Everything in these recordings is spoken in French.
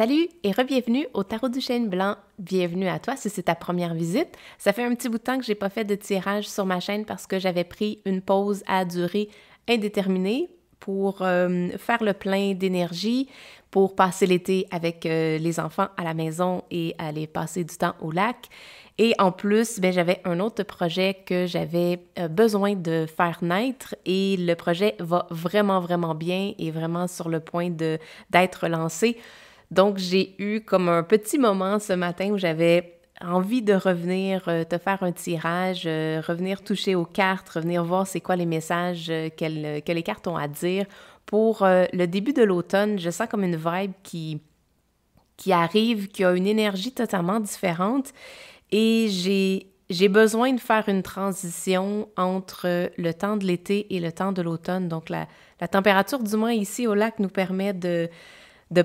Salut et re-bienvenue au Tarot du Chêne Blanc. Bienvenue à toi si c'est ta première visite. Ça fait un petit bout de temps que j'ai pas fait de tirage sur ma chaîne parce que j'avais pris une pause à durée indéterminée pour faire le plein d'énergie, pour passer l'été avec les enfants à la maison et aller passer du temps au lac. Et en plus, j'avais un autre projet que j'avais besoin de faire naître et le projet va vraiment bien et vraiment sur le point d'être lancé. Donc, j'ai eu comme un petit moment ce matin où j'avais envie de revenir te faire un tirage, revenir toucher aux cartes, revenir voir c'est quoi les messages que les cartes ont à dire. Pour le début de l'automne, je sens comme une vibe qui arrive, qui a une énergie totalement différente et j'ai besoin de faire une transition entre le temps de l'été et le temps de l'automne. Donc, la température, du moins ici au lac, nous permet de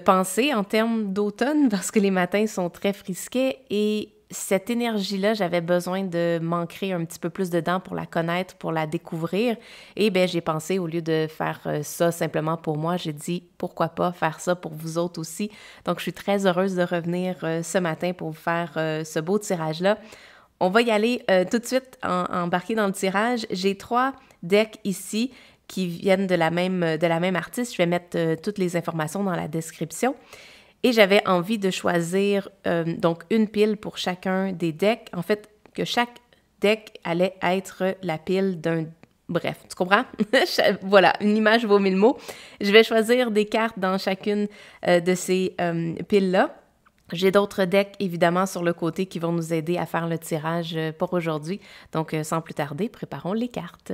penser en termes d'automne parce que les matins sont très frisquets et cette énergie-là, j'avais besoin de m'ancrer un petit peu plus dedans pour la connaître, pour la découvrir. Et j'ai pensé, au lieu de faire ça simplement pour moi, j'ai dit pourquoi pas faire ça pour vous autres aussi. Donc, je suis très heureuse de revenir ce matin pour vous faire ce beau tirage-là. On va y aller tout de suite, embarquer dans le tirage. J'ai 3 decks ici qui viennent de la même artiste. Je vais mettre toutes les informations dans la description. Et j'avais envie de choisir donc une pile pour chacun des decks. En fait, que chaque deck allait être la pile d'un... Bref, tu comprends? Voilà, une image vaut 1000 mots. Je vais choisir des cartes dans chacune de ces piles-là. J'ai d'autres decks, évidemment, sur le côté qui vont nous aider à faire le tirage pour aujourd'hui. Donc, sans plus tarder, préparons les cartes.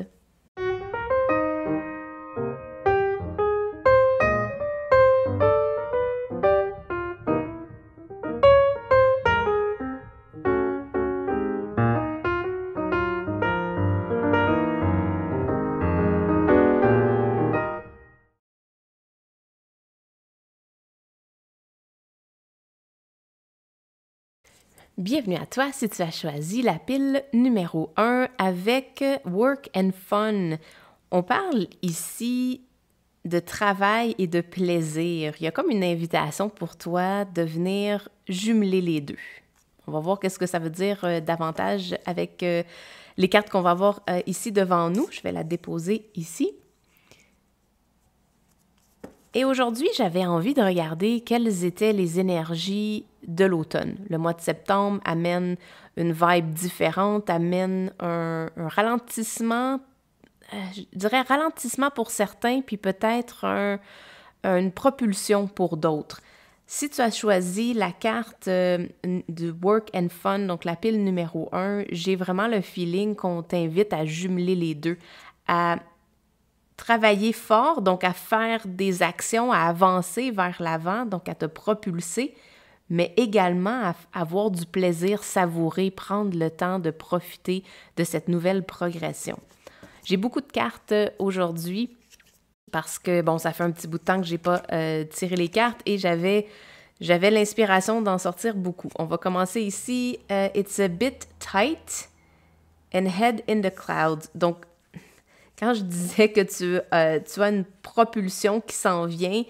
Bienvenue à toi si tu as choisi la pile numéro 1 avec Work and Fun. On parle ici de travail et de plaisir. Il y a comme une invitation pour toi de venir jumeler les deux. On va voir qu'est-ce que ça veut dire davantage avec les cartes qu'on va voir ici devant nous. Je vais la déposer ici. Et aujourd'hui, j'avais envie de regarder quelles étaient les énergies de l'automne. Le mois de septembre amène une vibe différente, amène un ralentissement, je dirais ralentissement pour certains, puis peut-être une propulsion pour d'autres. Si tu as choisi la carte de Work and Fun, donc la pile numéro 1, j'ai vraiment le feeling qu'on t'invite à jumeler les deux, à travailler fort, donc à faire des actions, à avancer vers l'avant, donc à te propulser, mais également à avoir du plaisir, savourer, prendre le temps de profiter de cette nouvelle progression. J'ai beaucoup de cartes aujourd'hui parce que, ça fait un petit bout de temps que j'ai pas tiré les cartes et j'avais l'inspiration d'en sortir beaucoup. On va commencer ici. It's a bit tight and head in the clouds. Donc, quand je disais que tu as une propulsion qui s'en vient,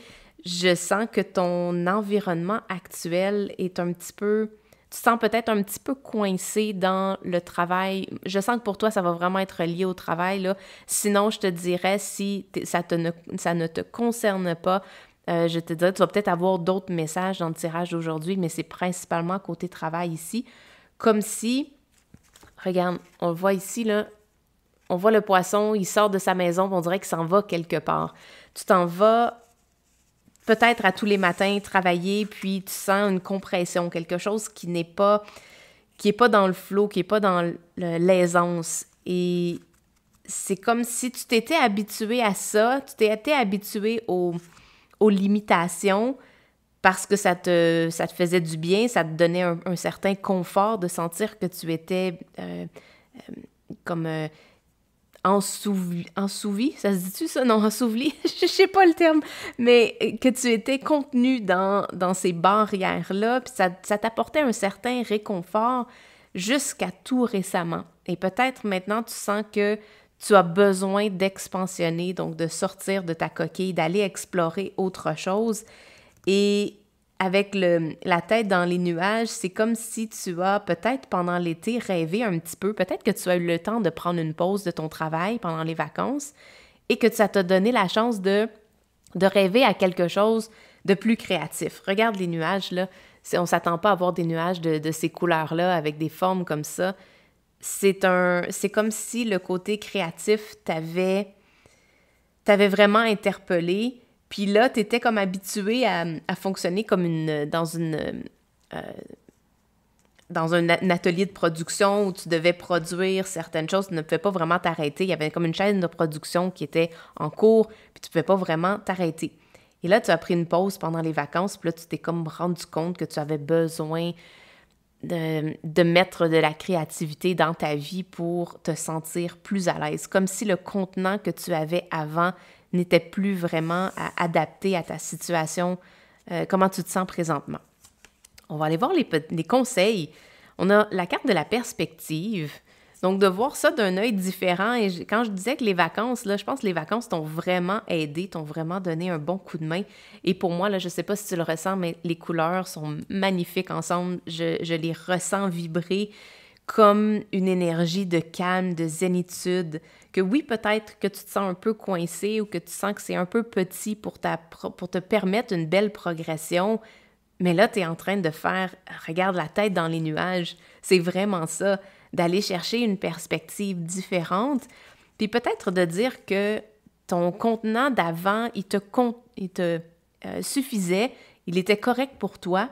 je sens que ton environnement actuel est un petit peu... Tu te sens peut-être un petit peu coincé dans le travail. Je sens que pour toi, ça va vraiment être lié au travail, là. Sinon, je te dirais, si ça ne te concerne pas, je te dirais, tu vas peut-être avoir d'autres messages dans le tirage d'aujourd'hui, mais c'est principalement côté travail ici. Comme si, regarde, on le voit ici, là, on voit le poisson, il sort de sa maison, on dirait qu'il s'en va quelque part. Tu t'en vas peut-être à tous les matins travailler, puis tu sens une compression, quelque chose qui n'est pas dans le flow, qui n'est pas dans l'aisance. Et c'est comme si tu t'étais habitué à ça, tu t'étais habitué aux limitations parce que ça te faisait du bien, ça te donnait un certain confort de sentir que tu étais comme... ensouvi, ça se dit-tu ça? Non, ensouveli, je sais pas le terme, mais que tu étais contenu dans ces barrières-là, puis ça t'apportait un certain réconfort jusqu'à tout récemment. Et peut-être maintenant, tu sens que tu as besoin d'expansionner, donc de sortir de ta coquille, d'aller explorer autre chose. Et avec la tête dans les nuages, c'est comme si tu as peut-être pendant l'été rêvé un petit peu, peut-être que tu as eu le temps de prendre une pause de ton travail pendant les vacances et que ça t'a donné la chance de rêver à quelque chose de plus créatif. Regarde les nuages, là. On ne s'attend pas à avoir des nuages de ces couleurs-là avec des formes comme ça. C'est comme si le côté créatif t'avait vraiment interpellé. Puis là, tu étais comme habitué à fonctionner comme dans un atelier de production où tu devais produire certaines choses, tu ne pouvais pas vraiment t'arrêter. Il y avait comme une chaîne de production qui était en cours, puis tu ne pouvais pas vraiment t'arrêter. Et là, tu as pris une pause pendant les vacances, puis là, tu t'es comme rendu compte que tu avais besoin de mettre de la créativité dans ta vie pour te sentir plus à l'aise. Comme si le contenant que tu avais avant n'était plus vraiment adapté à ta situation, comment tu te sens présentement. On va aller voir les conseils. On a la carte de la perspective. Donc, de voir ça d'un œil différent. Et quand je disais que les vacances, là, je pense que les vacances t'ont vraiment aidé, t'ont vraiment donné un bon coup de main. Et pour moi, là, je ne sais pas si tu le ressens, mais les couleurs sont magnifiques ensemble. Je les ressens vibrer comme une énergie de calme, de zénitude. Que oui, peut-être que tu te sens un peu coincé ou que tu sens que c'est un peu petit pour te permettre une belle progression. Mais là, tu es en train de faire, regarde la tête dans les nuages. C'est vraiment ça, d'aller chercher une perspective différente. Puis peut-être de dire que ton contenant d'avant, il te suffisait, il était correct pour toi,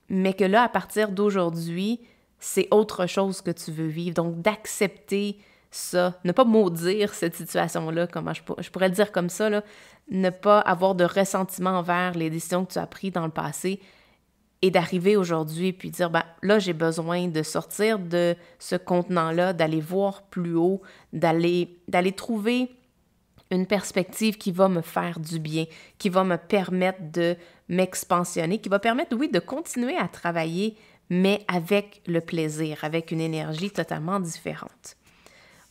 mais que là, à partir d'aujourd'hui, c'est autre chose que tu veux vivre. Donc, d'accepter ça, ne pas maudire cette situation-là, comment je pourrais le dire comme ça, là, ne pas avoir de ressentiment envers les décisions que tu as prises dans le passé, et d'arriver aujourd'hui puis dire, ben là, j'ai besoin de sortir de ce contenant-là, d'aller voir plus haut, d'aller trouver une perspective qui va me faire du bien, qui va me permettre de m'expansionner, qui va permettre, oui, de continuer à travailler, mais avec le plaisir, avec une énergie totalement différente.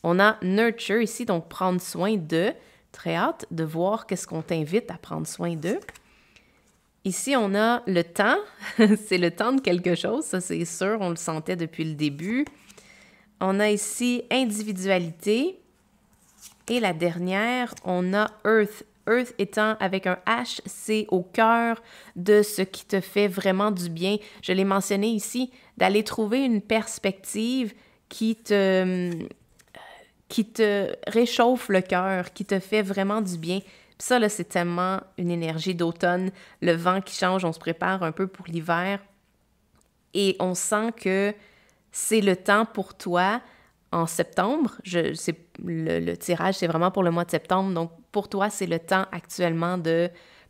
On a nurture ici, donc prendre soin de. Très hâte de voir qu'est-ce qu'on t'invite à prendre soin d'eux. Ici, on a le temps. C'est le temps de quelque chose, ça c'est sûr, on le sentait depuis le début. On a ici individualité. Et la dernière, on a Earth. Earth étant avec un H, c'est au cœur de ce qui te fait vraiment du bien. Je l'ai mentionné ici, d'aller trouver une perspective qui te réchauffe le cœur, qui te fait vraiment du bien. Puis ça, là, c'est tellement une énergie d'automne. Le vent qui change, on se prépare un peu pour l'hiver. Et on sent que c'est le temps pour toi en septembre. Le tirage, c'est vraiment pour le mois de septembre. Donc, pour toi, c'est le temps actuellement de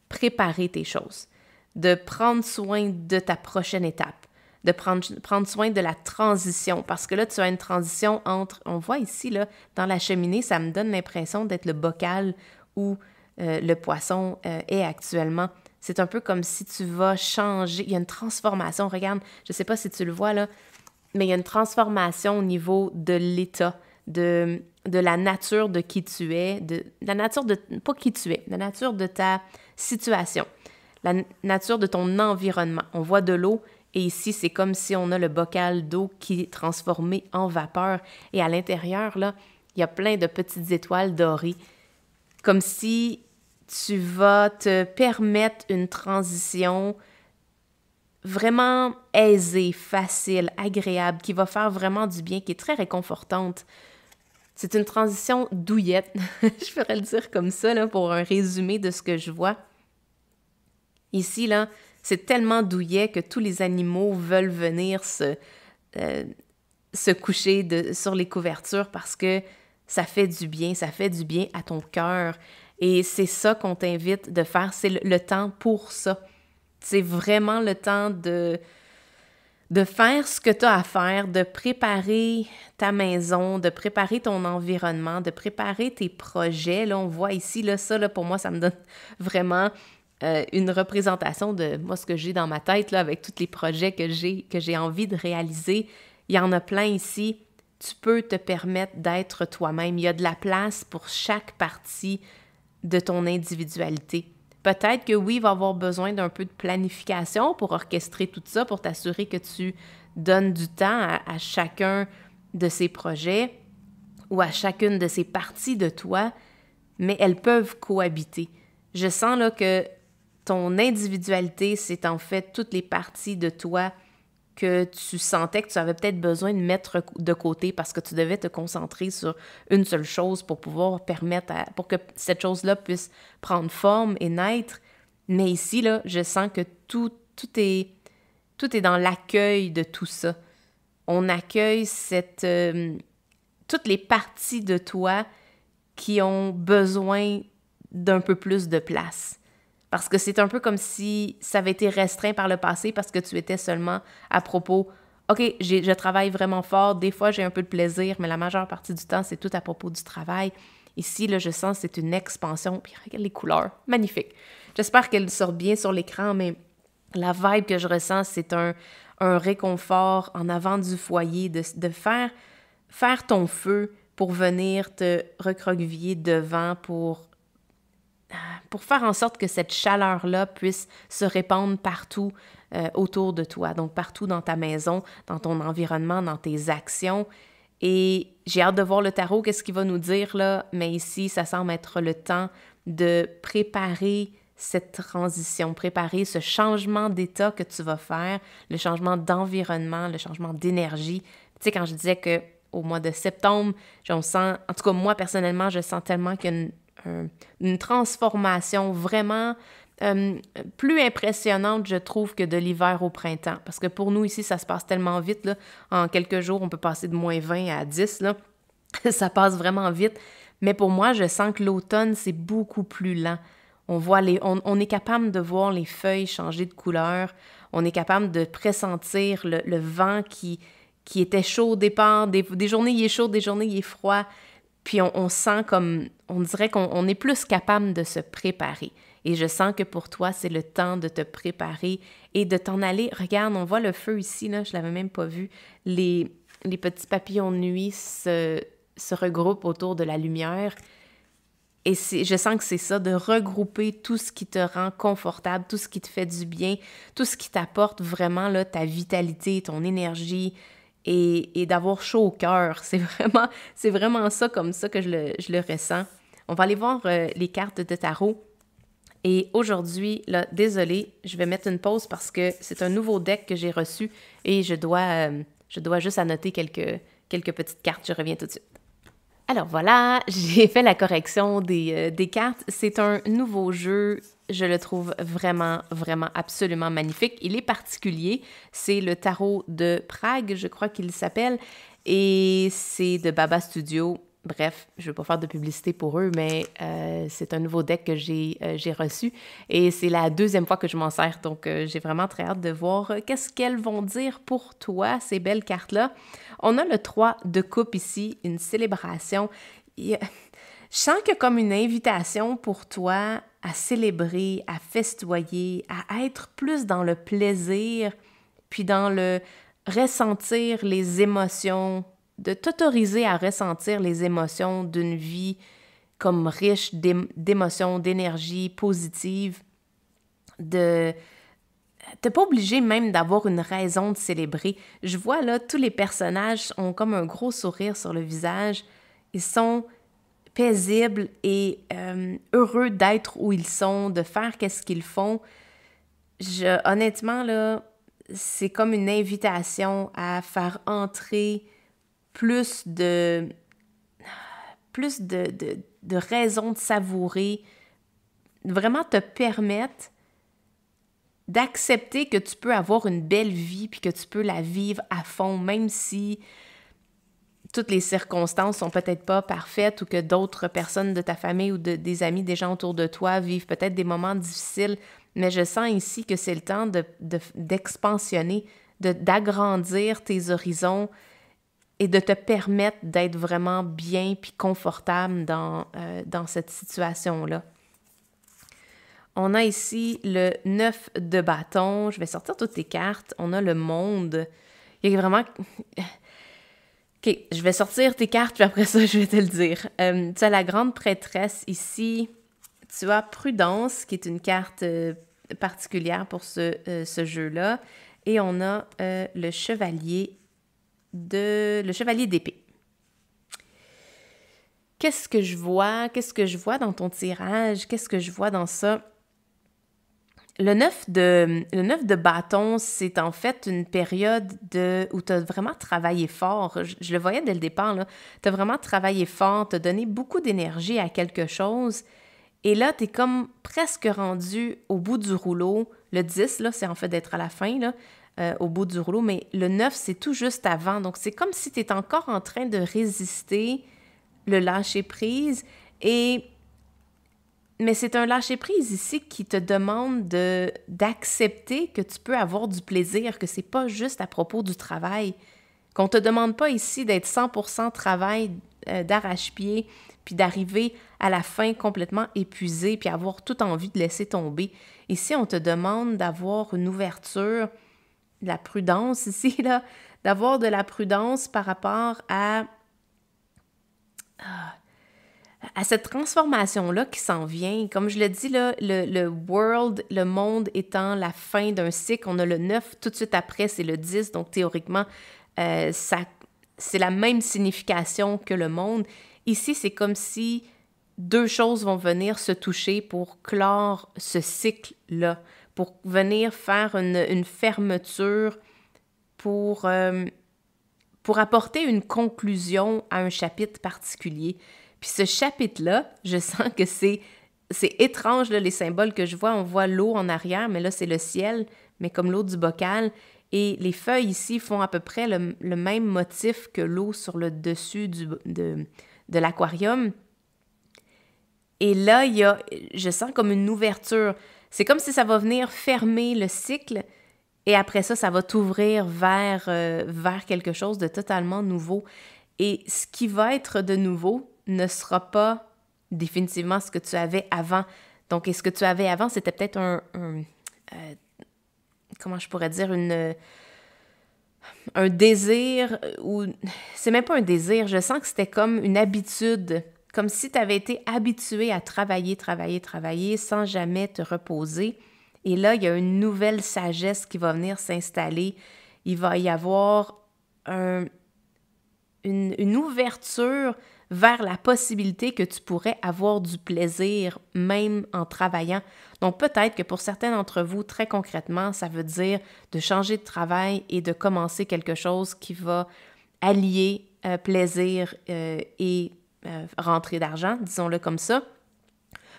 préparer tes choses, de prendre soin de ta prochaine étape, de prendre soin de la transition. Parce que là, tu as une transition entre... On voit ici, là, dans la cheminée, ça me donne l'impression d'être le bocal où le poisson est actuellement. C'est un peu comme si tu vas changer. Il y a une transformation. Regarde, je ne sais pas si tu le vois là, mais il y a une transformation au niveau de l'état, de la nature de qui tu es, de la nature de... Pas qui tu es, la nature de ta situation, la nature de ton environnement. On voit de l'eau et ici, c'est comme si on a le bocal d'eau qui est transformé en vapeur. Et à l'intérieur, là, il y a plein de petites étoiles dorées. Comme si tu vas te permettre une transition vraiment aisée, facile, agréable, qui va faire vraiment du bien, qui est très réconfortante. C'est une transition douillette, je pourrais le dire comme ça, là, pour un résumé de ce que je vois. Ici, là, c'est tellement douillet que tous les animaux veulent venir se coucher sur les couvertures parce que ça fait du bien à ton cœur. Et c'est ça qu'on t'invite de faire, c'est le temps pour ça. C'est vraiment le temps de faire ce que tu as à faire, de préparer ta maison, de préparer ton environnement, de préparer tes projets. Là, on voit ici, là, ça, là, pour moi, ça me donne vraiment une représentation de moi, ce que j'ai dans ma tête, là, avec tous les projets que j'ai envie de réaliser. Il y en a plein ici. Tu peux te permettre d'être toi-même. Il y a de la place pour chaque partie de ton individualité. Peut-être que oui, il va avoir besoin d'un peu de planification pour orchestrer tout ça, pour t'assurer que tu donnes du temps à chacun de ces projets ou à chacune de ces parties de toi, mais elles peuvent cohabiter. Je sens là que ton individualité, c'est en fait toutes les parties de toi que tu sentais que tu avais peut-être besoin de mettre de côté parce que tu devais te concentrer sur une seule chose pour pouvoir pour que cette chose-là puisse prendre forme et naître. Mais ici, là, je sens que tout est dans l'accueil de tout ça. On accueille toutes les parties de toi qui ont besoin d'un peu plus de place. Parce que c'est un peu comme si ça avait été restreint par le passé parce que tu étais seulement à propos « OK, je travaille vraiment fort, des fois j'ai un peu de plaisir, mais la majeure partie du temps, c'est tout à propos du travail. » Ici, là, je sens que c'est une expansion. Puis regarde les couleurs, magnifique. J'espère qu'elle sort bien sur l'écran, mais la vibe que je ressens, c'est un réconfort en avant du foyer, de faire ton feu pour venir te recroqueviller devant pour faire en sorte que cette chaleur-là puisse se répandre partout autour de toi, donc partout dans ta maison, dans ton environnement, dans tes actions. Et j'ai hâte de voir le tarot, qu'est-ce qu'il va nous dire là, mais ici, ça semble être le temps de préparer cette transition, préparer ce changement d'état que tu vas faire, le changement d'environnement, le changement d'énergie. Tu sais, quand je disais qu'au mois de septembre, on sent, en tout cas moi personnellement, je sens tellement qu'il y a une transformation vraiment plus impressionnante, je trouve, que de l'hiver au printemps. Parce que pour nous, ici, ça se passe tellement vite, là. En quelques jours, on peut passer de -20 à 10, là. Ça passe vraiment vite. Mais pour moi, je sens que l'automne, c'est beaucoup plus lent. On est capable de voir les feuilles changer de couleur. On est capable de pressentir le vent qui était chaud au départ. Des journées, il est chaud, des journées, il est froid. Puis on sent comme, on dirait qu'on est plus capable de se préparer. Et je sens que pour toi, c'est le temps de te préparer et de t'en aller. Regarde, on voit le feu ici, là, je ne l'avais même pas vu. Les petits papillons de nuit se regroupent autour de la lumière. Et je sens que c'est ça, de regrouper tout ce qui te rend confortable, tout ce qui te fait du bien, tout ce qui t'apporte vraiment là, ta vitalité, ton énergie, et d'avoir chaud au cœur. C'est vraiment ça, comme ça que je le ressens. On va aller voir les cartes de tarot. Et aujourd'hui, là, désolée, je vais mettre une pause parce que c'est un nouveau deck que j'ai reçu et je dois juste annoter quelques petites cartes. Je reviens tout de suite. Alors voilà, j'ai fait la correction des cartes. C'est un nouveau jeu. Je le trouve vraiment, vraiment absolument magnifique. Il est particulier. C'est le tarot de Prague, je crois qu'il s'appelle. Et c'est de Baba Studio. Bref, je ne veux pas faire de publicité pour eux, mais c'est un nouveau deck que j'ai reçu. Et c'est la deuxième fois que je m'en sers. Donc, j'ai vraiment très hâte de voir qu'est-ce qu'elles vont dire pour toi, ces belles cartes-là. On a le 3 de coupe ici, une célébration. Je sens qu'il y a comme une invitation pour toi à célébrer, à festoyer, à être plus dans le plaisir, puis dans le ressentir les émotions, de t'autoriser à ressentir les émotions d'une vie comme riche d'émotions, d'énergie positive, t'es pas obligé même d'avoir une raison de célébrer. Je vois là, tous les personnages ont comme un gros sourire sur le visage. Ils sont paisibles et heureux d'être où ils sont, de faire qu'est-ce qu'ils font. Honnêtement, là, c'est comme une invitation à faire entrer plus de raisons de savourer, vraiment te permettre d'accepter que tu peux avoir une belle vie puis que tu peux la vivre à fond, même si toutes les circonstances sont peut-être pas parfaites ou que d'autres personnes de ta famille ou des amis, des gens autour de toi vivent peut-être des moments difficiles. Mais je sens ici que c'est le temps d'expansionner, d'agrandir tes horizons et de te permettre d'être vraiment bien puis confortable dans cette situation-là. On a ici le 9 de bâton. Je vais sortir toutes tes cartes. On a le monde. Il y a vraiment... OK, je vais sortir tes cartes, puis après ça, je vais te le dire. Tu as la grande prêtresse ici. tu as Prudence, qui est une carte particulière pour ce jeu-là. Et on a le chevalier d'épée. Qu'est-ce que je vois? Qu'est-ce que je vois dans ton tirage? Qu'est-ce que je vois dans ça? Le 9 de bâton, c'est en fait une période où tu as vraiment travaillé fort. Je le voyais dès le départ, là. Tu as vraiment travaillé fort, tu as donné beaucoup d'énergie à quelque chose. Et là, tu es comme presque rendu au bout du rouleau. Le 10, là, c'est en fait d'être à la fin, là, au bout du rouleau. Mais le 9, c'est tout juste avant. Donc, c'est comme si tu es encore en train de résister le lâcher-prise. Mais c'est un lâcher-prise ici qui te demande d'accepter que tu peux avoir du plaisir, que c'est pas juste à propos du travail. Qu'on te demande pas ici d'être 100% travail d'arrache-pied, puis d'arriver à la fin complètement épuisé, puis avoir toute envie de laisser tomber. Ici, on te demande d'avoir une ouverture, de la prudence ici, là, d'avoir de la prudence par rapport à cette transformation-là qui s'en vient. Comme je le dis, là, le monde étant la fin d'un cycle, on a le 9, tout de suite après, c'est le 10, donc théoriquement, c'est la même signification que le monde. Ici, c'est comme si deux choses vont venir se toucher pour clore ce cycle-là, pour venir faire une fermeture, pour apporter une conclusion à un chapitre particulier. Puis ce chapitre-là, je sens que c'est étrange, là, les symboles que je vois. On voit l'eau en arrière, mais là, c'est le ciel, mais comme l'eau du bocal. Et les feuilles ici font à peu près le même motif que l'eau sur le dessus de l'aquarium. Et là, je sens comme une ouverture. C'est comme si ça va venir fermer le cycle et après ça, ça va t'ouvrir vers quelque chose de totalement nouveau. Et ce qui va être de nouveau ne sera pas définitivement ce que tu avais avant. Donc, et ce que tu avais avant, c'était peut-être comment je pourrais dire, un désir, ou c'est même pas un désir, je sens que c'était comme une habitude, comme si tu avais été habitué à travailler sans jamais te reposer. Et là, il y a une nouvelle sagesse qui va venir s'installer. Il va y avoir une ouverture vers la possibilité que tu pourrais avoir du plaisir même en travaillant. Donc peut-être que pour certains d'entre vous, très concrètement, ça veut dire de changer de travail et de commencer quelque chose qui va allier plaisir et rentrée d'argent, disons-le comme ça.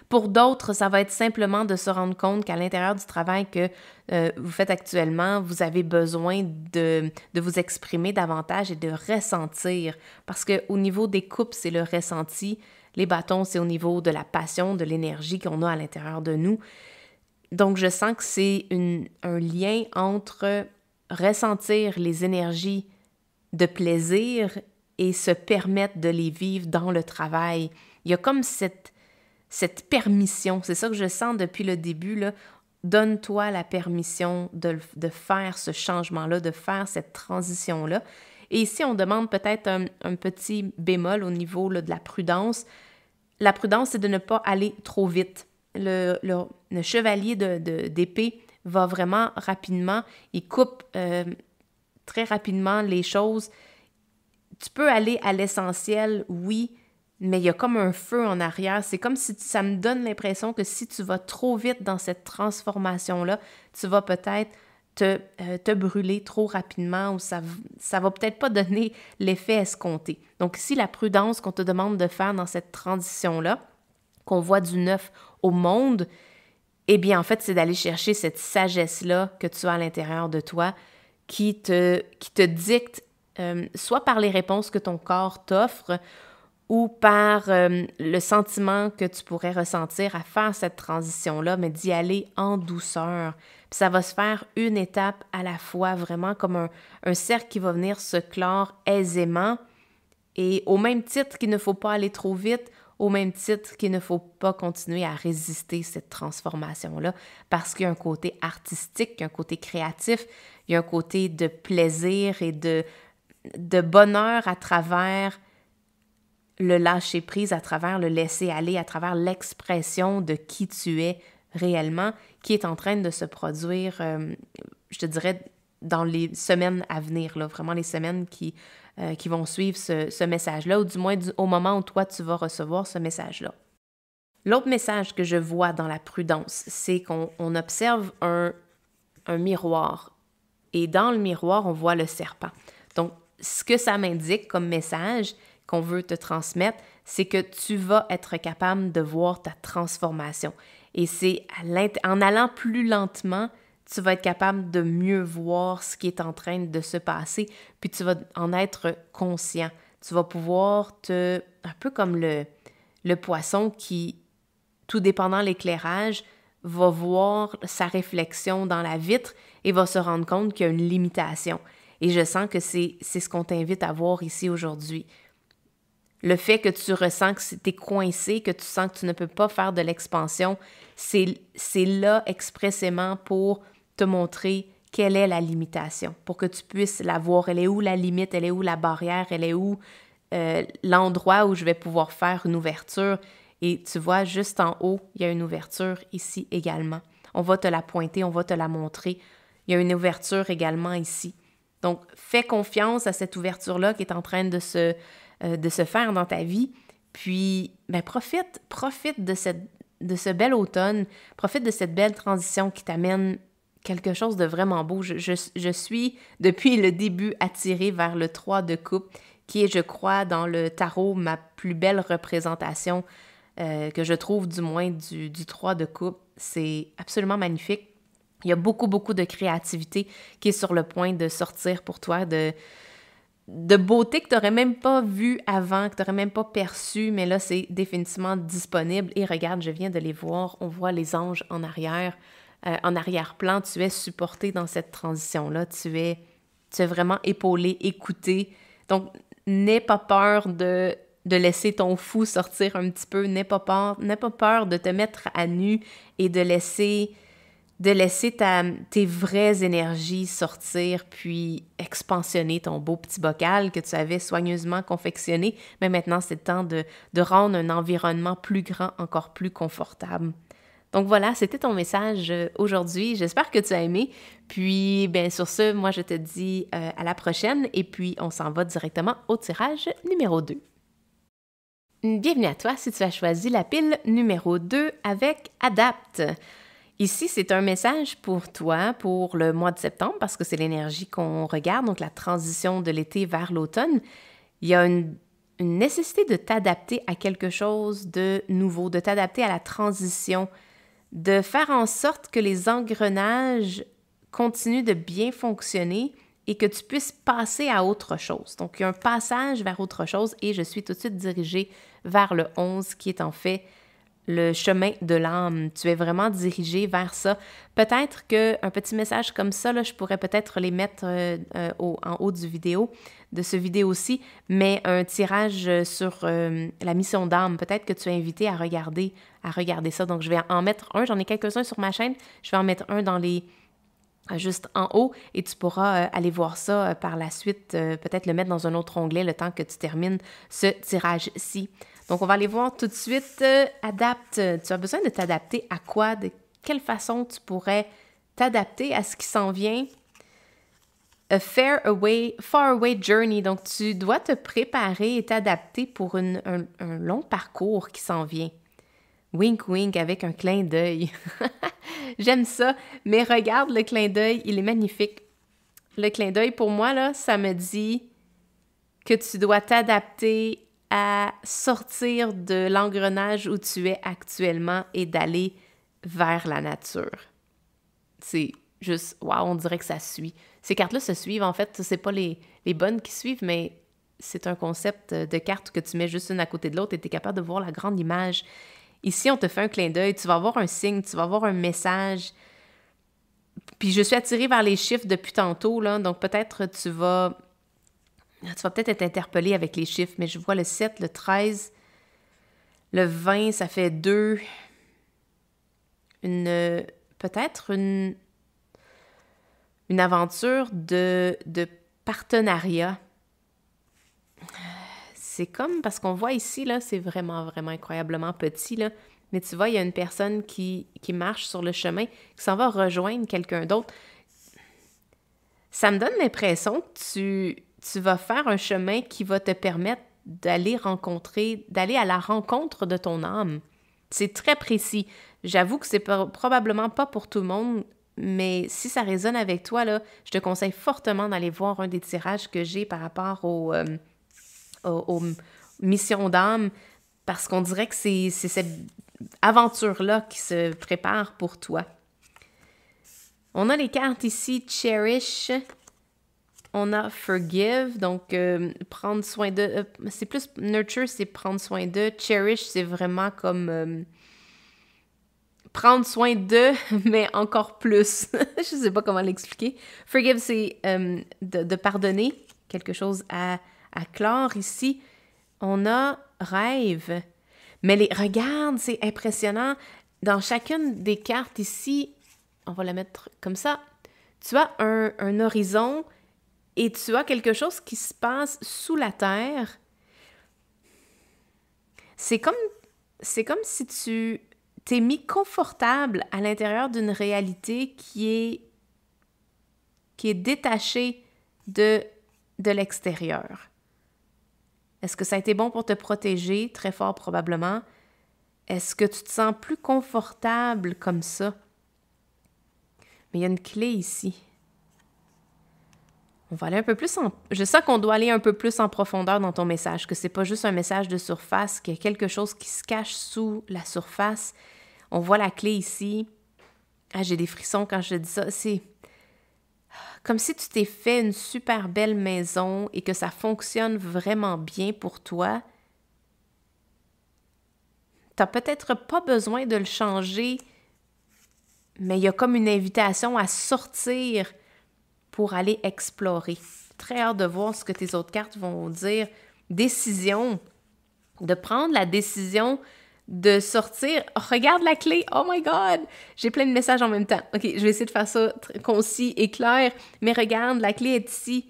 Pour d'autres, ça va être simplement de se rendre compte qu'à l'intérieur du travail que vous faites actuellement, vous avez besoin de vous exprimer davantage et de ressentir. Parce qu'au niveau des coupes, c'est le ressenti. Les bâtons, c'est au niveau de la passion, de l'énergie qu'on a à l'intérieur de nous. Donc, je sens que c'est un lien entre ressentir les énergies de plaisir et se permettre de les vivre dans le travail. Il y a comme cette permission, c'est ça que je sens depuis le début, là. Donne-toi la permission de faire ce changement-là, de faire cette transition-là. Et ici, on demande peut-être un petit bémol au niveau là, de la prudence. La prudence, c'est de ne pas aller trop vite. Le chevalier d'épée va vraiment rapidement, il coupe très rapidement les choses. Tu peux aller à l'essentiel, oui, mais il y a comme un feu en arrière. C'est comme si ça me donne l'impression que si tu vas trop vite dans cette transformation-là, tu vas peut-être te brûler trop rapidement ou ça va peut-être pas donner l'effet escompté. Donc ici, la prudence qu'on te demande de faire dans cette transition-là, qu'on voit du neuf au monde, eh bien, en fait, c'est d'aller chercher cette sagesse-là que tu as à l'intérieur de toi qui te dicte, soit par les réponses que ton corps t'offre, ou par le sentiment que tu pourrais ressentir à faire cette transition-là, mais d'y aller en douceur. Puis ça va se faire une étape à la fois, vraiment comme un cercle qui va venir se clore aisément. Et au même titre qu'il ne faut pas aller trop vite, au même titre qu'il ne faut pas continuer à résister cette transformation-là, parce qu'il y a un côté artistique, il y a un côté créatif, il y a un côté de plaisir et de bonheur à travers le lâcher-prise, à travers le laisser-aller, à travers l'expression de qui tu es réellement, qui est en train de se produire, je te dirais, dans les semaines à venir, là, vraiment les semaines qui vont suivre ce message-là, ou du moins au moment où toi, tu vas recevoir ce message-là. L'autre message que je vois dans la prudence, c'est qu'on observe un miroir. Et dans le miroir, on voit le serpent. Donc, ce que ça m'indique comme message qu'on veut te transmettre, c'est que tu vas être capable de voir ta transformation. Et c'est en allant plus lentement, tu vas être capable de mieux voir ce qui est en train de se passer, puis tu vas en être conscient. Tu vas pouvoir un peu comme le poisson qui, tout dépendant l'éclairage, va voir sa réflexion dans la vitre et va se rendre compte qu'il y a une limitation. Et je sens que c'est ce qu'on t'invite à voir ici aujourd'hui. Le fait que tu ressens que tu es coincé, que tu sens que tu ne peux pas faire de l'expansion, c'est là expressément pour te montrer quelle est la limitation, pour que tu puisses la voir. Elle est où la limite, elle est où la barrière, elle est où l'endroit où je vais pouvoir faire une ouverture. Et tu vois, juste en haut, il y a une ouverture ici également. On va te la pointer, on va te la montrer. Il y a une ouverture également ici. Donc, fais confiance à cette ouverture-là qui est en train de se faire dans ta vie. Puis, ben, profite de ce bel automne, profite de cette belle transition qui t'amène quelque chose de vraiment beau. Je suis, depuis le début, attirée vers le 3 de coupe, qui est, je crois, dans le tarot, ma plus belle représentation que je trouve, du moins, du 3 de coupe. C'est absolument magnifique. Il y a beaucoup, beaucoup de créativité qui est sur le point de sortir pour toi, de beauté que tu n'aurais même pas vue avant, que tu n'aurais même pas perçue, mais là, c'est définitivement disponible. Et regarde, je viens de les voir. On voit les anges en arrière, en arrière-plan. Tu es supporté dans cette transition-là. Tu es vraiment épaulé, écouté. Donc, n'aie pas peur de laisser ton fou sortir un petit peu. N'aie pas peur de te mettre à nu et de laisser tes vraies énergies sortir, puis expansionner ton beau petit bocal que tu avais soigneusement confectionné. Mais maintenant, c'est le temps de rendre un environnement plus grand, encore plus confortable. Donc voilà, c'était ton message aujourd'hui. J'espère que tu as aimé. Puis, bien, sur ce, moi, je te dis à la prochaine. Et puis, on s'en va directement au tirage numéro 2. Bienvenue à toi si tu as choisi la pile numéro 2 avec Adapt. Ici, c'est un message pour toi pour le mois de septembre parce que c'est l'énergie qu'on regarde, donc la transition de l'été vers l'automne. Il y a une nécessité de t'adapter à quelque chose de nouveau, de t'adapter à la transition, de faire en sorte que les engrenages continuent de bien fonctionner et que tu puisses passer à autre chose. Donc, il y a un passage vers autre chose et je suis tout de suite dirigée vers le 11 qui est en fait le chemin de l'âme. Tu es vraiment dirigé vers ça. Peut-être qu'un petit message comme ça, là, je pourrais peut-être les mettre en haut de ce vidéo-ci, mais un tirage sur la mission d'âme. Peut-être que tu es invité à regarder ça. Donc, je vais en mettre un. J'en ai quelques-uns sur ma chaîne. Je vais en mettre un juste en haut et tu pourras aller voir ça par la suite, peut-être le mettre dans un autre onglet le temps que tu termines ce tirage-ci. Donc, on va aller voir tout de suite. Adapte. Tu as besoin de t'adapter à quoi? De quelle façon tu pourrais t'adapter à ce qui s'en vient? A far away journey. Donc, tu dois te préparer et t'adapter pour un long parcours qui s'en vient. Wink, wink, avec un clin d'œil. J'aime ça, mais regarde le clin d'œil, il est magnifique. Le clin d'œil, pour moi, là, ça me dit que tu dois t'adapter à sortir de l'engrenage où tu es actuellement et d'aller vers la nature. C'est juste, waouh, on dirait que ça suit. Ces cartes-là se suivent, en fait, c'est pas les bonnes qui suivent, mais c'est un concept de cartes que tu mets juste une à côté de l'autre et tu es capable de voir la grande image. Ici, on te fait un clin d'œil, tu vas avoir un signe, tu vas avoir un message. Puis je suis attirée vers les chiffres depuis tantôt, là, donc peut-être tu vas peut-être être interpellé avec les chiffres, mais je vois le 7, le 13, le 20, ça fait 2. Peut-être une aventure de partenariat. c'est comme, parce qu'on voit ici, là, c'est vraiment, vraiment incroyablement petit, là, mais tu vois, il y a une personne qui marche sur le chemin, qui s'en va rejoindre quelqu'un d'autre. Ça me donne l'impression que tu vas faire un chemin qui va te permettre d'aller à la rencontre de ton âme. C'est très précis. J'avoue que c'est probablement pas pour tout le monde, mais si ça résonne avec toi, là, je te conseille fortement d'aller voir un des tirages que j'ai par rapport aux missions d'âme, parce qu'on dirait que c'est cette aventure-là qui se prépare pour toi. On a les cartes ici, Cherish, on a Forgive, donc prendre soin de... c'est plus Nurture, c'est prendre soin de. Cherish, c'est vraiment comme prendre soin de, mais encore plus. Je sais pas comment l'expliquer. Forgive, c'est de pardonner, quelque chose à clore ici. On a Rêve. Mais regarde, c'est impressionnant. Dans chacune des cartes ici, on va la mettre comme ça, tu as un horizon et tu as quelque chose qui se passe sous la terre. C'est comme si tu t'es mis confortable à l'intérieur d'une réalité qui est détachée de l'extérieur. Est-ce que ça a été bon pour te protéger? Très fort probablement. Est-ce que tu te sens plus confortable comme ça? Mais il y a une clé ici. On va aller un peu plus Je sens qu'on doit aller un peu plus en profondeur dans ton message, que c'est pas juste un message de surface, qu'il y a quelque chose qui se cache sous la surface. On voit la clé ici. Ah, j'ai des frissons quand je dis ça. C'est comme si tu t'es fait une super belle maison et que ça fonctionne vraiment bien pour toi. T'as peut-être pas besoin de le changer, mais il y a comme une invitation à sortir pour aller explorer. Très hâte de voir ce que tes autres cartes vont dire. Décision, de prendre la décision de sortir. Oh, regarde la clé, oh my God! J'ai plein de messages en même temps. OK, je vais essayer de faire ça concis et clair, mais regarde, la clé est ici.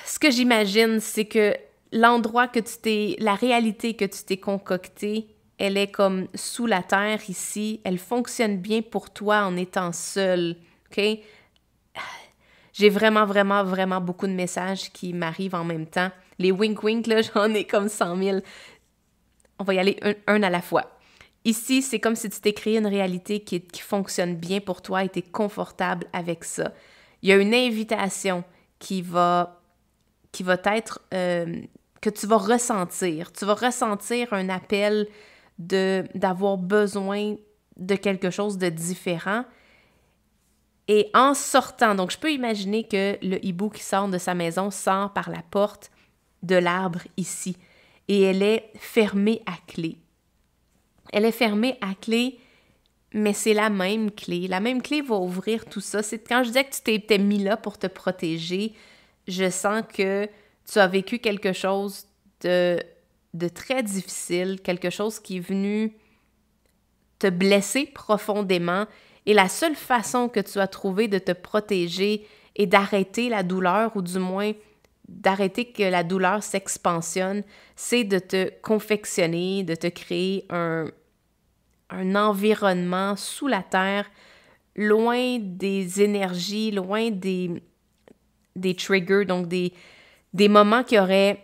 Ce que j'imagine, c'est que la réalité que tu t'es concoctée, elle est comme sous la terre ici. Elle fonctionne bien pour toi en étant seule, OK? J'ai vraiment, vraiment, vraiment beaucoup de messages qui m'arrivent en même temps. Les wink-wink, là, j'en ai comme 100 000. On va y aller un à la fois. Ici, c'est comme si tu t'es créé une réalité qui fonctionne bien pour toi et tu es confortable avec ça. Il y a une invitation qui va être... que tu vas ressentir. Tu vas ressentir un appel d'avoir besoin de quelque chose de différent. Et en sortant, donc je peux imaginer que le hibou qui sort de sa maison sort par la porte de l'arbre ici. Et elle est fermée à clé. Elle est fermée à clé, mais c'est la même clé. La même clé va ouvrir tout ça. C'est quand je disais que tu t'es mis là pour te protéger, je sens que tu as vécu quelque chose de très difficile, quelque chose qui est venu te blesser profondément. Et la seule façon que tu as trouvé de te protéger et d'arrêter la douleur, ou du moins d'arrêter que la douleur s'expansionne, c'est de te confectionner, de te créer un environnement sous la terre, loin des énergies, loin des triggers, donc des moments qui auraient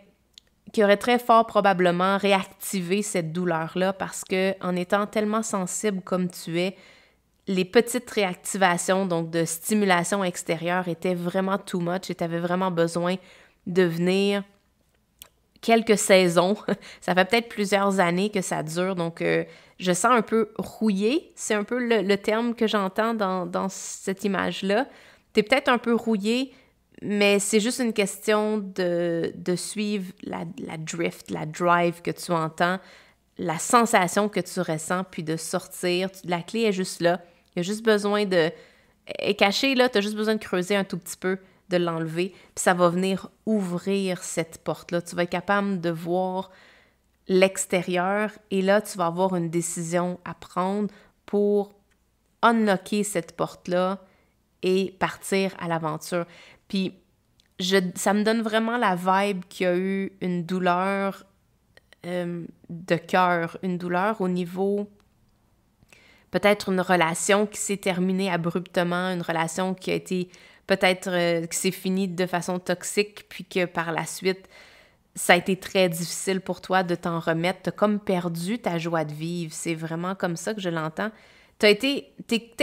très fort probablement réactivé cette douleur-là, parce que en étant tellement sensible comme tu es, les petites réactivations, donc de stimulation extérieure, étaient vraiment too much et tu avais vraiment besoin de venir quelques saisons. Ça fait peut-être plusieurs années que ça dure, donc je sens un peu rouillé. C'est un peu le terme que j'entends dans cette image-là. Tu es peut-être un peu rouillé, mais c'est juste une question de suivre la drift, la drive que tu entends, la sensation que tu ressens, puis de sortir. La clé est juste là. Il y a juste besoin de... Elle est cachée, là, tu as juste besoin de creuser un tout petit peu, de l'enlever, puis ça va venir ouvrir cette porte-là. Tu vas être capable de voir l'extérieur, et là, tu vas avoir une décision à prendre pour unlocker cette porte-là et partir à l'aventure. Puis, ça me donne vraiment la vibe qu'il y a eu une douleur de cœur, une douleur au niveau, peut-être une relation qui s'est terminée abruptement, une relation qui a été peut-être qui s'est finie de façon toxique, puis que par la suite, ça a été très difficile pour toi de t'en remettre. T'as comme perdu ta joie de vivre. C'est vraiment comme ça que je l'entends. T'es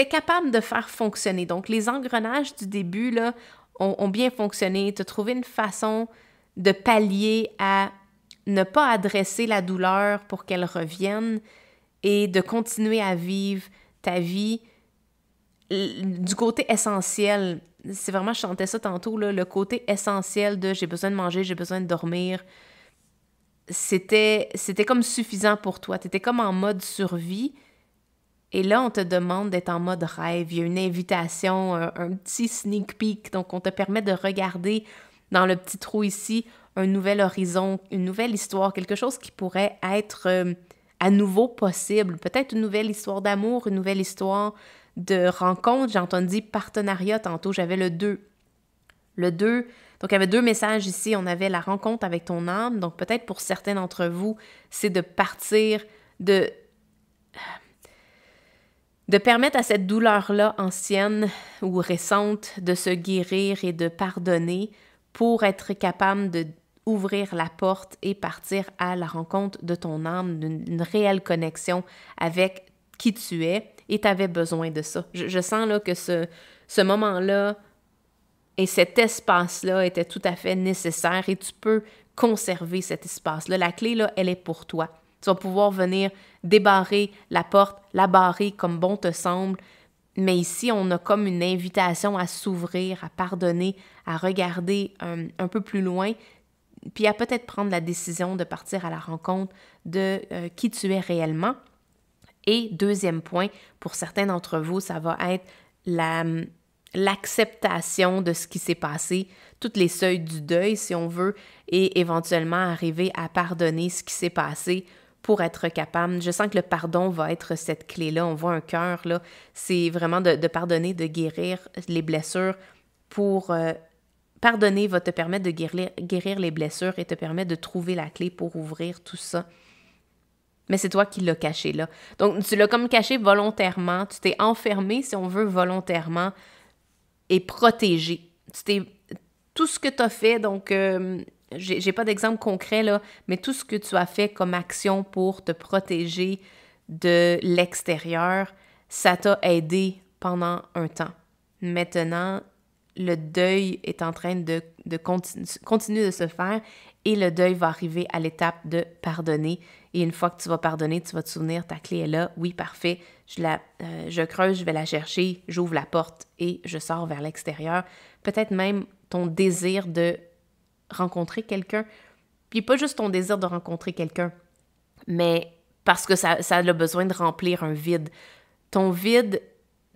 capable de faire fonctionner. Donc, les engrenages du début, là, ont bien fonctionné. T'as trouvé une façon de pallier à ne pas adresser la douleur pour qu'elle revienne et de continuer à vivre ta vie du côté essentiel. C'est vraiment, je chantais ça tantôt, là, le côté essentiel de « j'ai besoin de manger, j'ai besoin de dormir », c'était comme suffisant pour toi. Tu étais comme en mode survie. Et là, on te demande d'être en mode rêve. Il y a une invitation, un petit sneak peek. Donc, on te permet de regarder dans le petit trou ici un nouvel horizon, une nouvelle histoire, quelque chose qui pourrait être à nouveau possible. Peut-être une nouvelle histoire d'amour, une nouvelle histoire de rencontre. J'ai entendu partenariat tantôt, j'avais le 2. Le 2, donc il y avait 2 messages ici. On avait la rencontre avec ton âme. Donc, peut-être pour certains d'entre vous, c'est de partir de permettre à cette douleur-là ancienne ou récente de se guérir et de pardonner pour être capable d'ouvrir la porte et partir à la rencontre de ton âme, d'une réelle connexion avec qui tu es, et tu avais besoin de ça. Je sens là que ce moment-là et cet espace-là était tout à fait nécessaire et tu peux conserver cet espace-là. La clé, là, elle est pour toi. Tu vas pouvoir venir débarrer la porte, la barrer comme bon te semble. Mais ici, on a comme une invitation à s'ouvrir, à pardonner, à regarder un peu plus loin, puis à peut-être prendre la décision de partir à la rencontre de qui tu es réellement. Et deuxième point, pour certains d'entre vous, ça va être l'acceptation de ce qui s'est passé, tous les seuils du deuil, si on veut, et éventuellement arriver à pardonner ce qui s'est passé pour être capable. Je sens que le pardon va être cette clé-là. On voit un cœur, là. C'est vraiment de pardonner, de guérir les blessures pour... pardonner va te permettre de guérir les blessures et te permettre de trouver la clé pour ouvrir tout ça. Mais c'est toi qui l'as caché, là. Donc, tu l'as comme caché volontairement. Tu t'es enfermé, si on veut, volontairement et protégé. Tout ce que tu as fait, donc... j'ai pas d'exemple concret, là, mais tout ce que tu as fait comme action pour te protéger de l'extérieur, ça t'a aidé pendant un temps. Maintenant, le deuil est en train de continuer de se faire et le deuil va arriver à l'étape de pardonner. Et une fois que tu vas pardonner, tu vas te souvenir, ta clé est là, oui, parfait, je creuse, je vais la chercher, j'ouvre la porte et je sors vers l'extérieur. Peut-être même ton désir de rencontrer quelqu'un, puis pas juste ton désir de rencontrer quelqu'un, mais parce que ça a besoin de remplir un vide. Ton vide,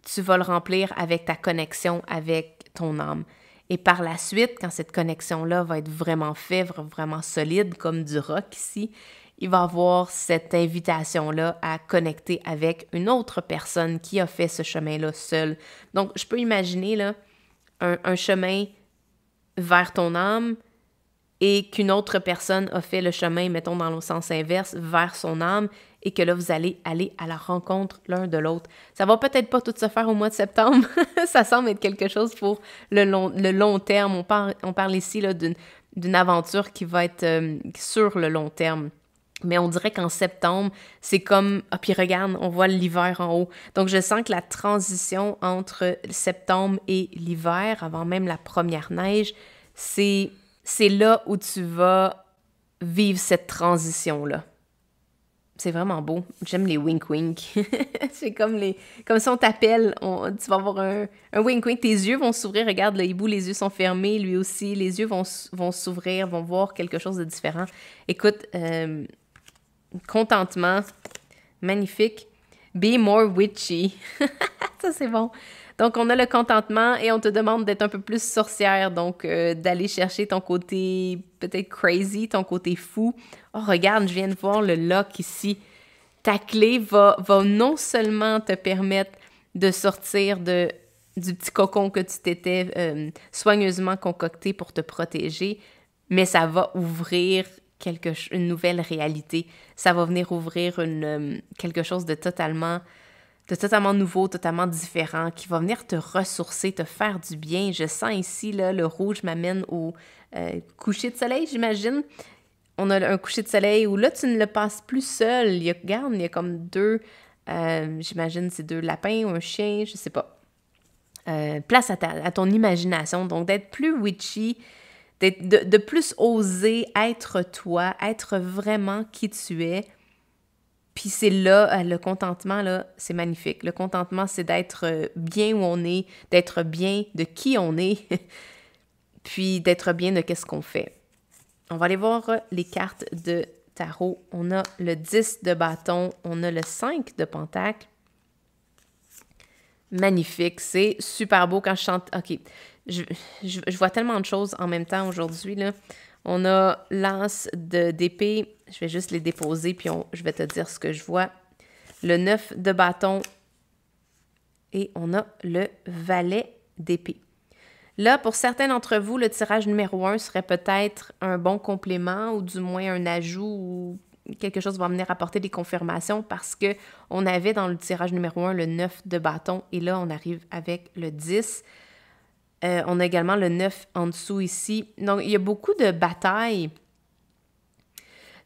tu vas le remplir avec ta connexion avec ton âme. Et par la suite, quand cette connexion-là va être vraiment faite, vraiment solide, comme du roc ici, il va y avoir cette invitation-là à connecter avec une autre personne qui a fait ce chemin-là seule. Donc, je peux imaginer là, un chemin vers ton âme, et qu'une autre personne a fait le chemin, mettons dans le sens inverse, vers son âme, et que là, vous allez aller à la rencontre l'un de l'autre. Ça va peut-être pas tout se faire au mois de septembre. Ça semble être quelque chose pour le long terme. On parle ici là, d'une aventure qui va être sur le long terme. Mais on dirait qu'en septembre, c'est comme... Ah, puis regarde, on voit l'hiver en haut. Donc, je sens que la transition entre septembre et l'hiver, avant même la première neige, c'est là où tu vas vivre cette transition-là. C'est vraiment beau. J'aime les wink-wink. C'est comme si on t'appelle, tu vas avoir un wink-wink. Tes yeux vont s'ouvrir. Regarde, le hibou, les yeux sont fermés. Lui aussi, les yeux vont s'ouvrir, vont voir quelque chose de différent. Écoute, contentement, magnifique. Be more witchy. Ça, c'est bon. Donc, on a le contentement et on te demande d'être un peu plus sorcière, donc d'aller chercher ton côté peut-être crazy, ton côté fou. Oh, regarde, je viens de voir le lock ici. Ta clé va non seulement te permettre de sortir de du petit cocon que tu t'étais soigneusement concocté pour te protéger, mais ça va ouvrir une nouvelle réalité. Ça va venir ouvrir quelque chose de totalement nouveau, totalement différent, qui va venir te ressourcer, te faire du bien. Je sens ici, là, le rouge m'amène au coucher de soleil, j'imagine. On a un coucher de soleil où là, tu ne le passes plus seul. Regarde, il y a comme deux, j'imagine c'est deux lapins ou un chien, je sais pas. Place à ton imagination, donc d'être plus witchy, de plus oser être toi, être vraiment qui tu es. Puis c'est là, le contentement, là, c'est magnifique. Le contentement, c'est d'être bien où on est, d'être bien de qui on est, puis d'être bien de qu'est-ce qu'on fait. On va aller voir les cartes de tarot. On a le 10 de bâton, on a le 5 de pentacle. Magnifique, c'est super beau quand je chante. OK, je vois tellement de choses en même temps aujourd'hui, là. On a l'as d'épée, je vais juste les déposer, puis je vais te dire ce que je vois. Le 9 de bâton et on a le valet d'épée. Là, pour certains d'entre vous, le tirage numéro 1 serait peut-être un bon complément ou du moins un ajout ou quelque chose va venir apporter des confirmations parce qu'on avait dans le tirage numéro 1 le 9 de bâton et là, on arrive avec le 10. On a également le 9 en dessous ici. Donc, il y a beaucoup de batailles.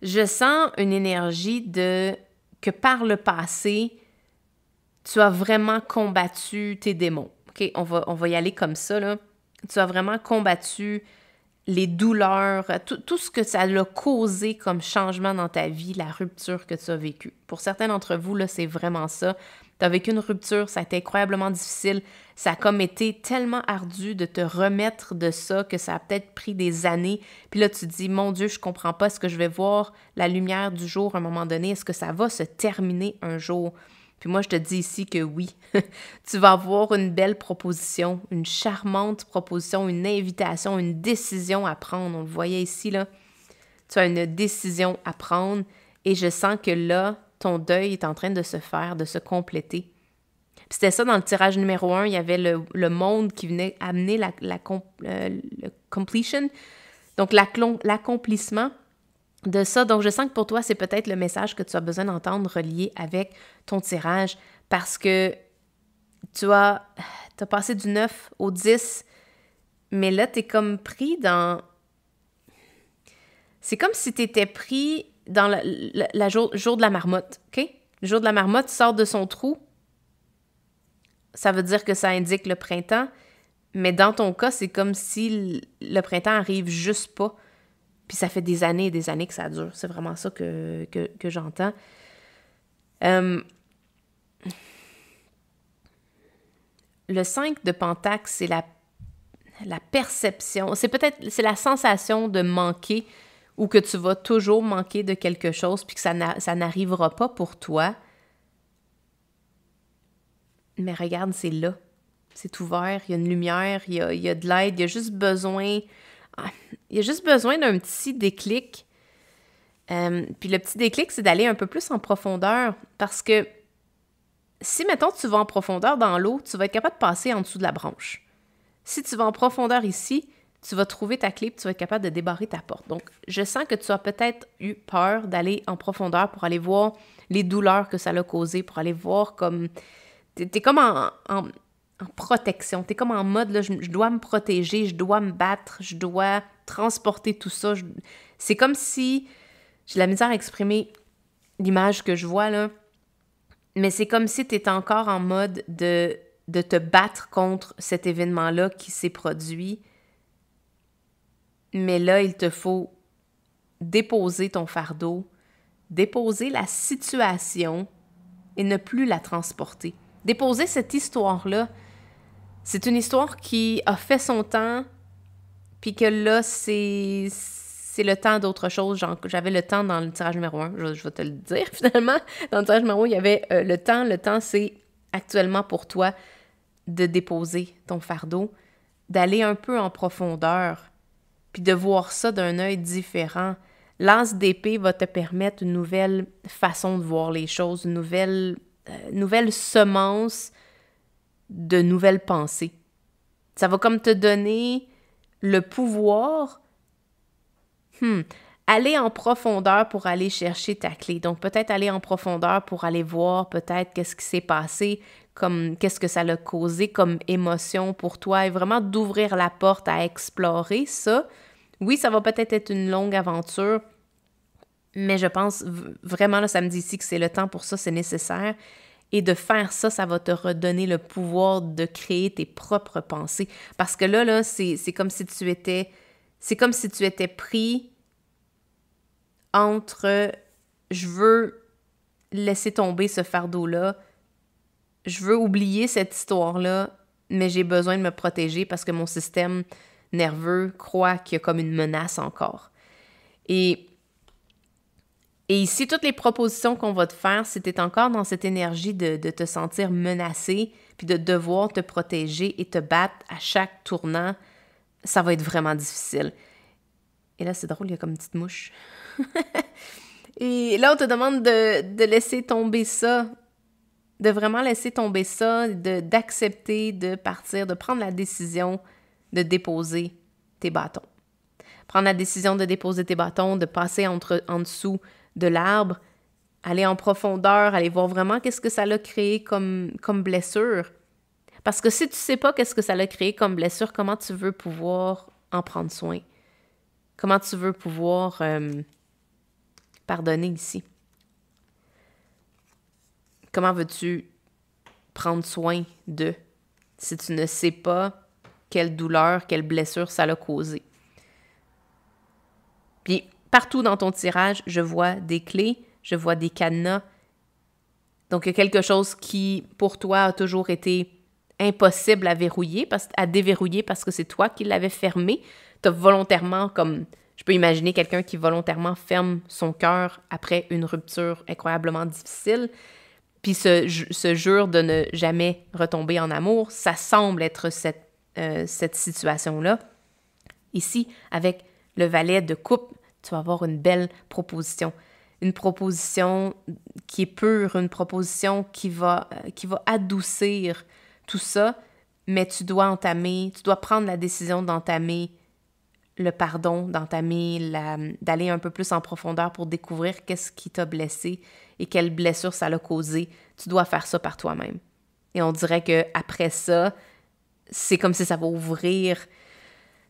Je sens une énergie que par le passé, tu as vraiment combattu tes démons. OK? On va y aller comme ça, là. Tu as vraiment combattu les douleurs, tout ce que ça a causé comme changement dans ta vie, la rupture que tu as vécue. Pour certains d'entre vous, là, c'est vraiment ça. Tu as vécu une rupture, ça a été incroyablement difficile. Ça a comme été tellement ardu de te remettre de ça que ça a peut-être pris des années. Puis là, tu te dis, mon Dieu, je comprends pas. Est-ce que je vais voir la lumière du jour à un moment donné? Est-ce que ça va se terminer un jour? Puis moi, je te dis ici que oui, tu vas avoir une belle proposition, une charmante proposition, une invitation, une décision à prendre. On le voyait ici, là. Tu as une décision à prendre et je sens que là, ton deuil est en train de se faire, de se compléter. Puis c'était ça dans le tirage numéro 1, il y avait le monde qui venait amener le completion, donc l'accomplissement de ça. Donc, je sens que pour toi, c'est peut-être le message que tu as besoin d'entendre relié avec ton tirage parce que tu as passé du 9 au 10, mais là, tu es comme pris dans... C'est comme si tu étais pris dans le jour de la marmotte, OK? Le jour de la marmotte sort de son trou. Ça veut dire que ça indique le printemps, mais dans ton cas, c'est comme si le printemps arrive juste pas. Puis ça fait des années et des années que ça dure. C'est vraiment ça que j'entends. Le 5 de pentacle, c'est la perception. C'est la sensation de manquer ou que tu vas toujours manquer de quelque chose puis que ça n'arrivera pas pour toi. Mais regarde, c'est là. C'est ouvert, il y a une lumière, il y a de l'aide, il y a juste besoin... Il y a juste besoin d'un petit déclic. Puis le petit déclic, c'est d'aller un peu plus en profondeur parce que si, mettons, tu vas en profondeur dans l'eau, tu vas être capable de passer en dessous de la branche. Si tu vas en profondeur ici, tu vas trouver ta clé et tu vas être capable de débarrer ta porte. Donc, je sens que tu as peut-être eu peur d'aller en profondeur pour aller voir les douleurs que ça l'a causé, pour aller voir comme... T'es comme en protection. T'es comme en mode, là, je dois me protéger, je dois me battre, je dois transporter tout ça. C'est comme si... J'ai de la misère à exprimer l'image que je vois, là. Mais c'est comme si tu étais encore en mode de te battre contre cet événement-là qui s'est produit. Mais là, il te faut déposer ton fardeau, déposer la situation et ne plus la transporter. Déposer cette histoire-là, c'est une histoire qui a fait son temps, puis que là, c'est le temps d'autre chose. Genre, j'avais le temps dans le tirage numéro 1, je vais te le dire finalement. Dans le tirage numéro 1, il y avait le temps. Le temps, c'est actuellement pour toi de déposer ton fardeau, d'aller un peu en profondeur, puis de voir ça d'un œil différent. L'as d'épée va te permettre une nouvelle façon de voir les choses, une nouvelle semence de nouvelles pensées. Ça va comme te donner le pouvoir, aller en profondeur pour aller chercher ta clé. Donc, peut-être aller en profondeur pour aller voir peut-être qu'est-ce qui s'est passé, comme qu'est-ce que ça l'a causé comme émotion pour toi et vraiment d'ouvrir la porte à explorer ça. Oui, ça va peut-être être une longue aventure, mais je pense vraiment, là, ça me dit ici que c'est le temps pour ça, c'est nécessaire. Et de faire ça, ça va te redonner le pouvoir de créer tes propres pensées. Parce que là, c'est comme si tu étais... C'est comme si tu étais pris entre je veux laisser tomber ce fardeau-là, je veux oublier cette histoire-là, mais j'ai besoin de me protéger parce que mon système nerveux croit qu'il y a comme une menace encore. Et ici, toutes les propositions qu'on va te faire, si tu es encore dans cette énergie de te sentir menacé, puis de devoir te protéger et te battre à chaque tournant, ça va être vraiment difficile. Et là, c'est drôle, il y a comme une petite mouche. Et là, on te demande de laisser tomber ça, de vraiment laisser tomber ça, d'accepter de partir, de prendre la décision de déposer tes bâtons. Prendre la décision de déposer tes bâtons, de passer en dessous de l'arbre, aller en profondeur, aller voir vraiment qu'est-ce que ça l'a créé comme blessure. Parce que si tu sais pas qu'est-ce que ça l'a créé comme blessure, comment tu veux pouvoir en prendre soin? Comment tu veux pouvoir pardonner ici? Comment veux-tu prendre soin de si tu ne sais pas quelle douleur, quelle blessure ça l'a causé? Puis, partout dans ton tirage, je vois des clés, je vois des cadenas. Donc, il y a quelque chose qui, pour toi, a toujours été impossible à déverrouiller parce que c'est toi qui l'avais fermé. Tu as volontairement, comme je peux imaginer quelqu'un qui volontairement ferme son cœur après une rupture incroyablement difficile, puis se jure de ne jamais retomber en amour. Ça semble être cette situation-là. Ici, avec le valet de coupe, tu vas avoir une belle proposition. Une proposition qui est pure, une proposition qui va adoucir tout ça, mais tu dois prendre la décision d'entamer le pardon, d'aller un peu plus en profondeur pour découvrir qu'est-ce qui t'a blessé et quelle blessure ça l'a causé. Tu dois faire ça par toi-même. Et on dirait qu'après ça, c'est comme si ça va ouvrir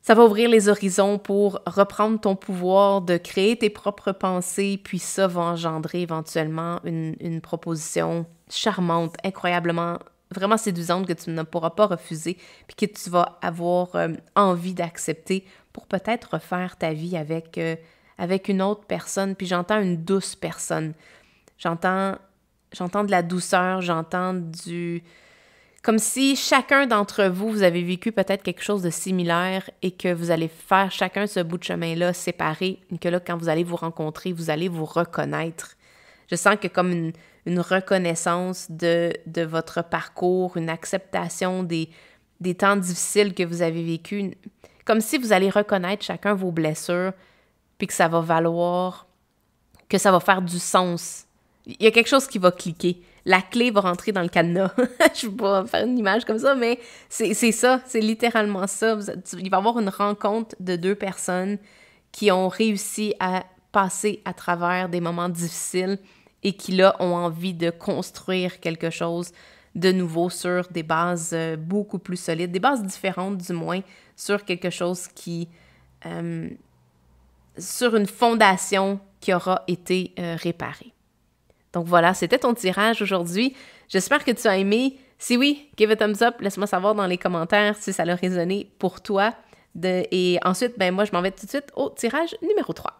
les horizons pour reprendre ton pouvoir de créer tes propres pensées, puis ça va engendrer éventuellement une proposition charmante, incroyablement, vraiment séduisante que tu ne pourras pas refuser, puis que tu vas avoir envie d'accepter pour peut-être refaire ta vie avec une autre personne. Puis j'entends une douce personne. J'entends de la douceur, comme si chacun d'entre vous, vous avez vécu peut-être quelque chose de similaire et que vous allez faire chacun ce bout de chemin-là séparé, et que là, quand vous allez vous rencontrer, vous allez vous reconnaître. Je sens que comme une reconnaissance de votre parcours, une acceptation des temps difficiles que vous avez vécus, comme si vous allez reconnaître chacun vos blessures, puis que ça va faire du sens. Il y a quelque chose qui va cliquer. La clé va rentrer dans le cadenas. Je ne vais pas faire une image comme ça, mais c'est ça, c'est littéralement ça. Il va y avoir une rencontre de deux personnes qui ont réussi à passer à travers des moments difficiles et qui, là, ont envie de construire quelque chose de nouveau sur des bases beaucoup plus solides, des bases différentes du moins, sur quelque chose sur une fondation qui aura été réparée. Donc voilà, c'était ton tirage aujourd'hui. J'espère que tu as aimé. Si oui, give a thumbs up, laisse-moi savoir dans les commentaires si ça a résonné pour toi. Et ensuite, moi, je m'en vais tout de suite au tirage numéro 3.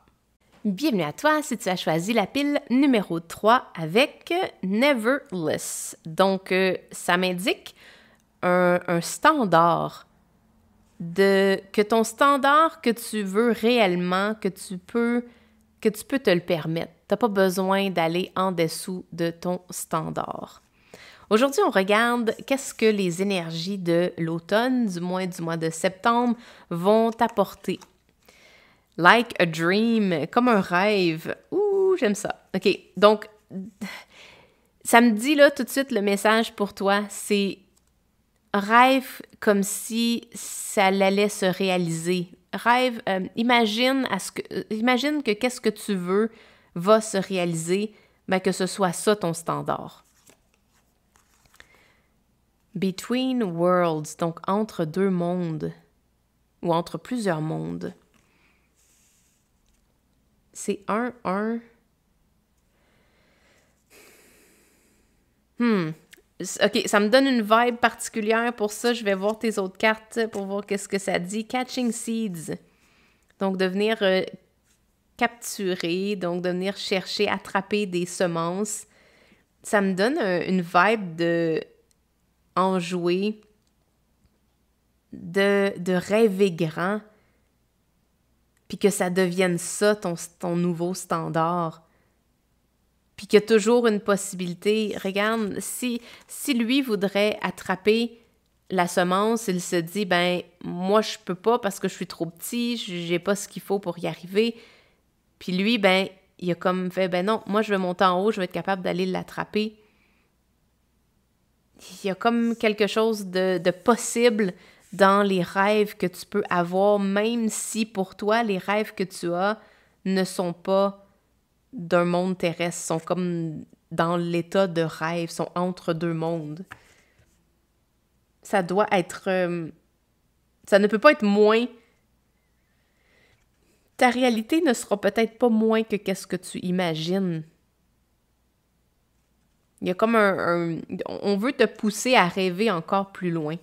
Bienvenue à toi si tu as choisi la pile numéro 3 avec Neverless. Donc, ça m'indique un standard, que ton standard que tu veux réellement, que tu peux te le permettre. Tu n'as pas besoin d'aller en dessous de ton standard. Aujourd'hui, on regarde qu'est-ce que les énergies de l'automne, du mois de septembre, vont t'apporter. Like a dream, comme un rêve. Ouh, j'aime ça. OK, donc, ça me dit là tout de suite le message pour toi, c'est rêve comme si ça allait se réaliser. Rêve, imagine que qu'est-ce que tu veux va se réaliser, ben que ce soit ça ton standard. Between worlds, donc entre deux mondes, ou entre plusieurs mondes. C'est un. OK, ça me donne une vibe particulière pour ça. Je vais voir tes autres cartes pour voir qu'est-ce que ça dit. Catching seeds. Donc, de venir capturer, donc de venir chercher, attraper des semences. Ça me donne une vibe de enjouer, de rêver grand, puis que ça devienne ça, ton nouveau standard. Puis qu'il y a toujours une possibilité. Regarde, si lui voudrait attraper la semence, il se dit, ben moi, je peux pas parce que je suis trop petit, j'ai pas ce qu'il faut pour y arriver. Puis lui, ben, il a comme fait, ben non, moi, je vais monter en haut, je vais être capable d'aller l'attraper. Il y a comme quelque chose de possible dans les rêves que tu peux avoir, même si pour toi, les rêves que tu as ne sont pas d'un monde terrestre, sont comme dans l'état de rêve, sont entre deux mondes. Ça doit être... ça ne peut pas être moins... Ta réalité ne sera peut-être pas moins que qu'est-ce que tu imagines. Il y a comme on veut te pousser à rêver encore plus loin.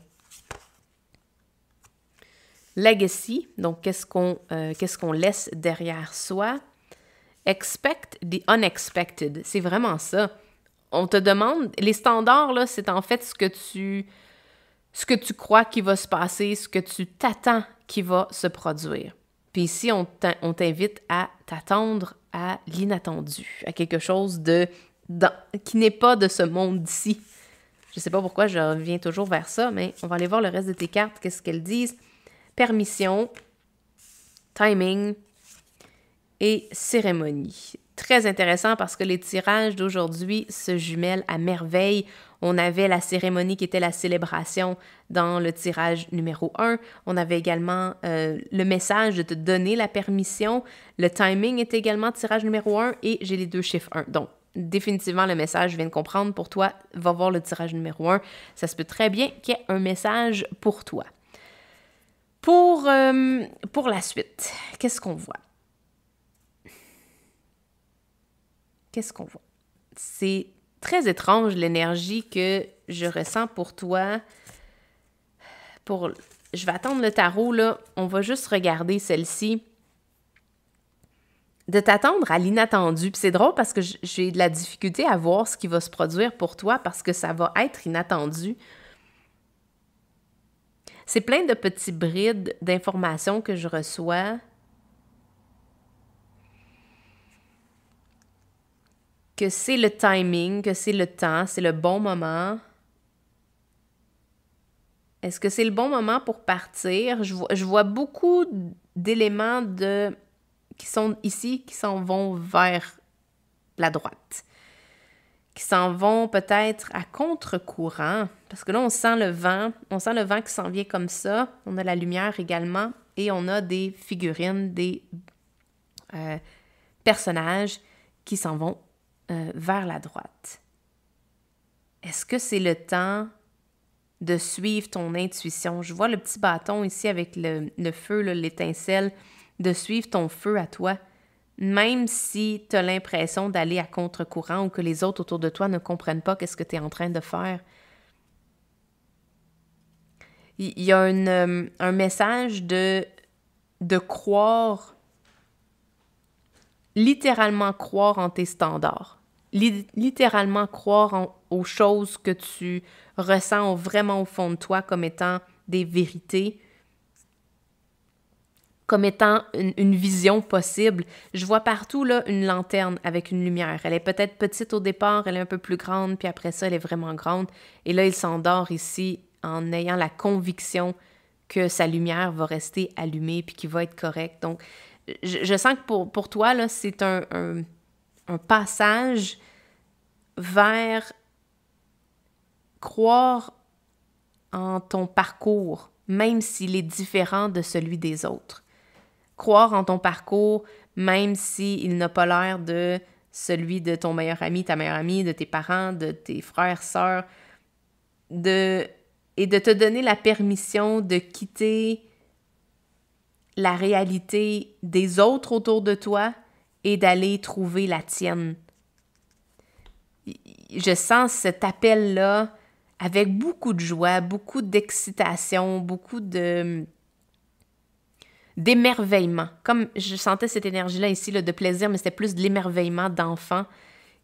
Legacy, donc qu'est-ce qu'on laisse derrière soi. Expect the unexpected, c'est vraiment ça. On te demande, les standards, là, c'est en fait ce que tu crois qui va se passer, ce que tu t'attends qui va se produire. Puis ici, on t'invite à t'attendre à l'inattendu, à quelque chose qui n'est pas de ce monde-ci. Je sais pas pourquoi je reviens toujours vers ça, mais on va aller voir le reste de tes cartes, qu'est-ce qu'elles disent. Permission, timing et cérémonie. Très intéressant parce que les tirages d'aujourd'hui se jumellent à merveille. On avait la cérémonie qui était la célébration dans le tirage numéro 1. On avait également le message de te donner la permission. Le timing était également tirage numéro 1 et j'ai les deux chiffres 1. Donc, définitivement, le message, je viens de comprendre pour toi, va voir le tirage numéro 1. Ça se peut très bien qu'il y ait un message pour toi. Pour la suite, qu'est-ce qu'on voit? Qu'est-ce qu'on voit? C'est très étrange l'énergie que je ressens pour toi. Je vais attendre le tarot, là. On va juste regarder celle-ci. De t'attendre à l'inattendu. Puis c'est drôle parce que j'ai de la difficulté à voir ce qui va se produire pour toi parce que ça va être inattendu. C'est plein de petits brides d'informations que je reçois. Que c'est le timing, que c'est le temps, c'est le bon moment. Est-ce que c'est le bon moment pour partir? Je vois beaucoup d'éléments qui sont ici, qui s'en vont vers la droite. Qui s'en vont peut-être à contre-courant. Parce que là, on sent le vent qui s'en vient comme ça. On a la lumière également. Et on a des figurines, des personnages qui s'en vont vers la droite. Est-ce que c'est le temps de suivre ton intuition? Je vois le petit bâton ici avec le feu, là, l'étincelle, de suivre ton feu à toi. Même si tu as l'impression d'aller à contre-courant ou que les autres autour de toi ne comprennent pas qu'est-ce que tu es en train de faire. Il y a un message de croire, littéralement croire en tes standards. Littéralement croire aux choses que tu ressens vraiment au fond de toi comme étant des vérités, comme étant une vision possible. Je vois partout là une lanterne avec une lumière. Elle est peut-être petite au départ, elle est un peu plus grande, puis après ça, elle est vraiment grande. Et là, il s'endort ici en ayant la conviction que sa lumière va rester allumée puis qu'il va être correct. Donc, je sens que pour toi, là, c'est un passage vers croire en ton parcours, même s'il est différent de celui des autres. Croire en ton parcours, même s'il n'a pas l'air de celui de ton meilleur ami, ta meilleure amie, de tes parents, de tes frères, sœurs, et de te donner la permission de quitter la réalité des autres autour de toi et d'aller trouver la tienne. Je sens cet appel-là avec beaucoup de joie, beaucoup d'excitation, beaucoup d'émerveillement. Comme je sentais cette énergie-là ici, là, de plaisir, mais c'était plus de l'émerveillement d'enfants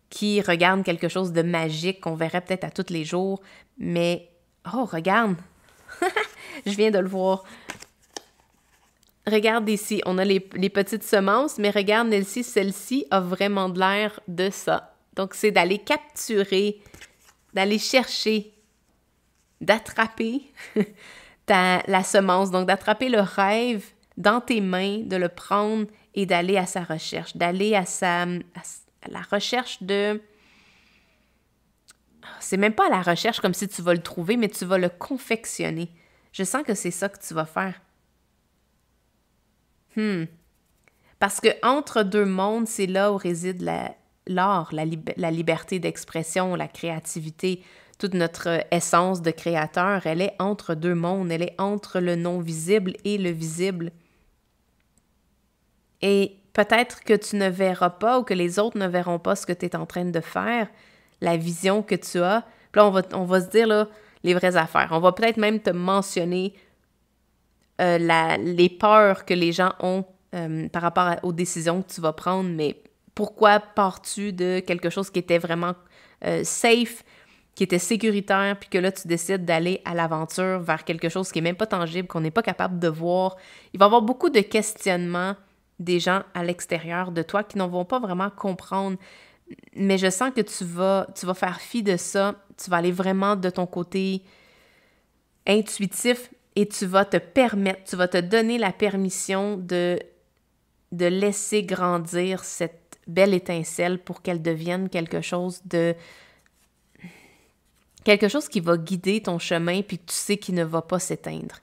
qui regardent quelque chose de magique qu'on verrait peut-être à tous les jours. Mais, oh, regarde! Je viens de le voir. Regarde ici, on a les petites semences, mais regarde, Nelsie, celle-ci a vraiment de l'air de ça. Donc, c'est d'aller capturer, d'aller chercher, d'attraper la semence. Donc, d'attraper le rêve dans tes mains, de le prendre et d'aller à sa recherche, d'aller à la recherche de... C'est même pas à la recherche comme si tu vas le trouver, mais tu vas le confectionner. Je sens que c'est ça que tu vas faire. Parce que entre deux mondes, c'est là où réside l'art, la liberté d'expression, la créativité. Toute notre essence de créateur, elle est entre deux mondes. Elle est entre le non-visible et le visible. Et peut-être que tu ne verras pas ou que les autres ne verront pas ce que tu es en train de faire, la vision que tu as. Puis là, on va se dire là, les vraies affaires. On va peut-être même te mentionner les peurs que les gens ont par rapport aux décisions que tu vas prendre, mais pourquoi pars-tu de quelque chose qui était vraiment safe, qui était sécuritaire, puis que là, tu décides d'aller à l'aventure vers quelque chose qui n'est même pas tangible, qu'on n'est pas capable de voir. Il va y avoir beaucoup de questionnements des gens à l'extérieur de toi qui n'en vont pas vraiment comprendre. Mais je sens que tu vas faire fi de ça, tu vas aller vraiment de ton côté intuitif et tu vas te donner la permission de laisser grandir cette belle étincelle pour qu'elle devienne quelque chose qui va guider ton chemin puis que tu sais qu'il ne va pas s'éteindre.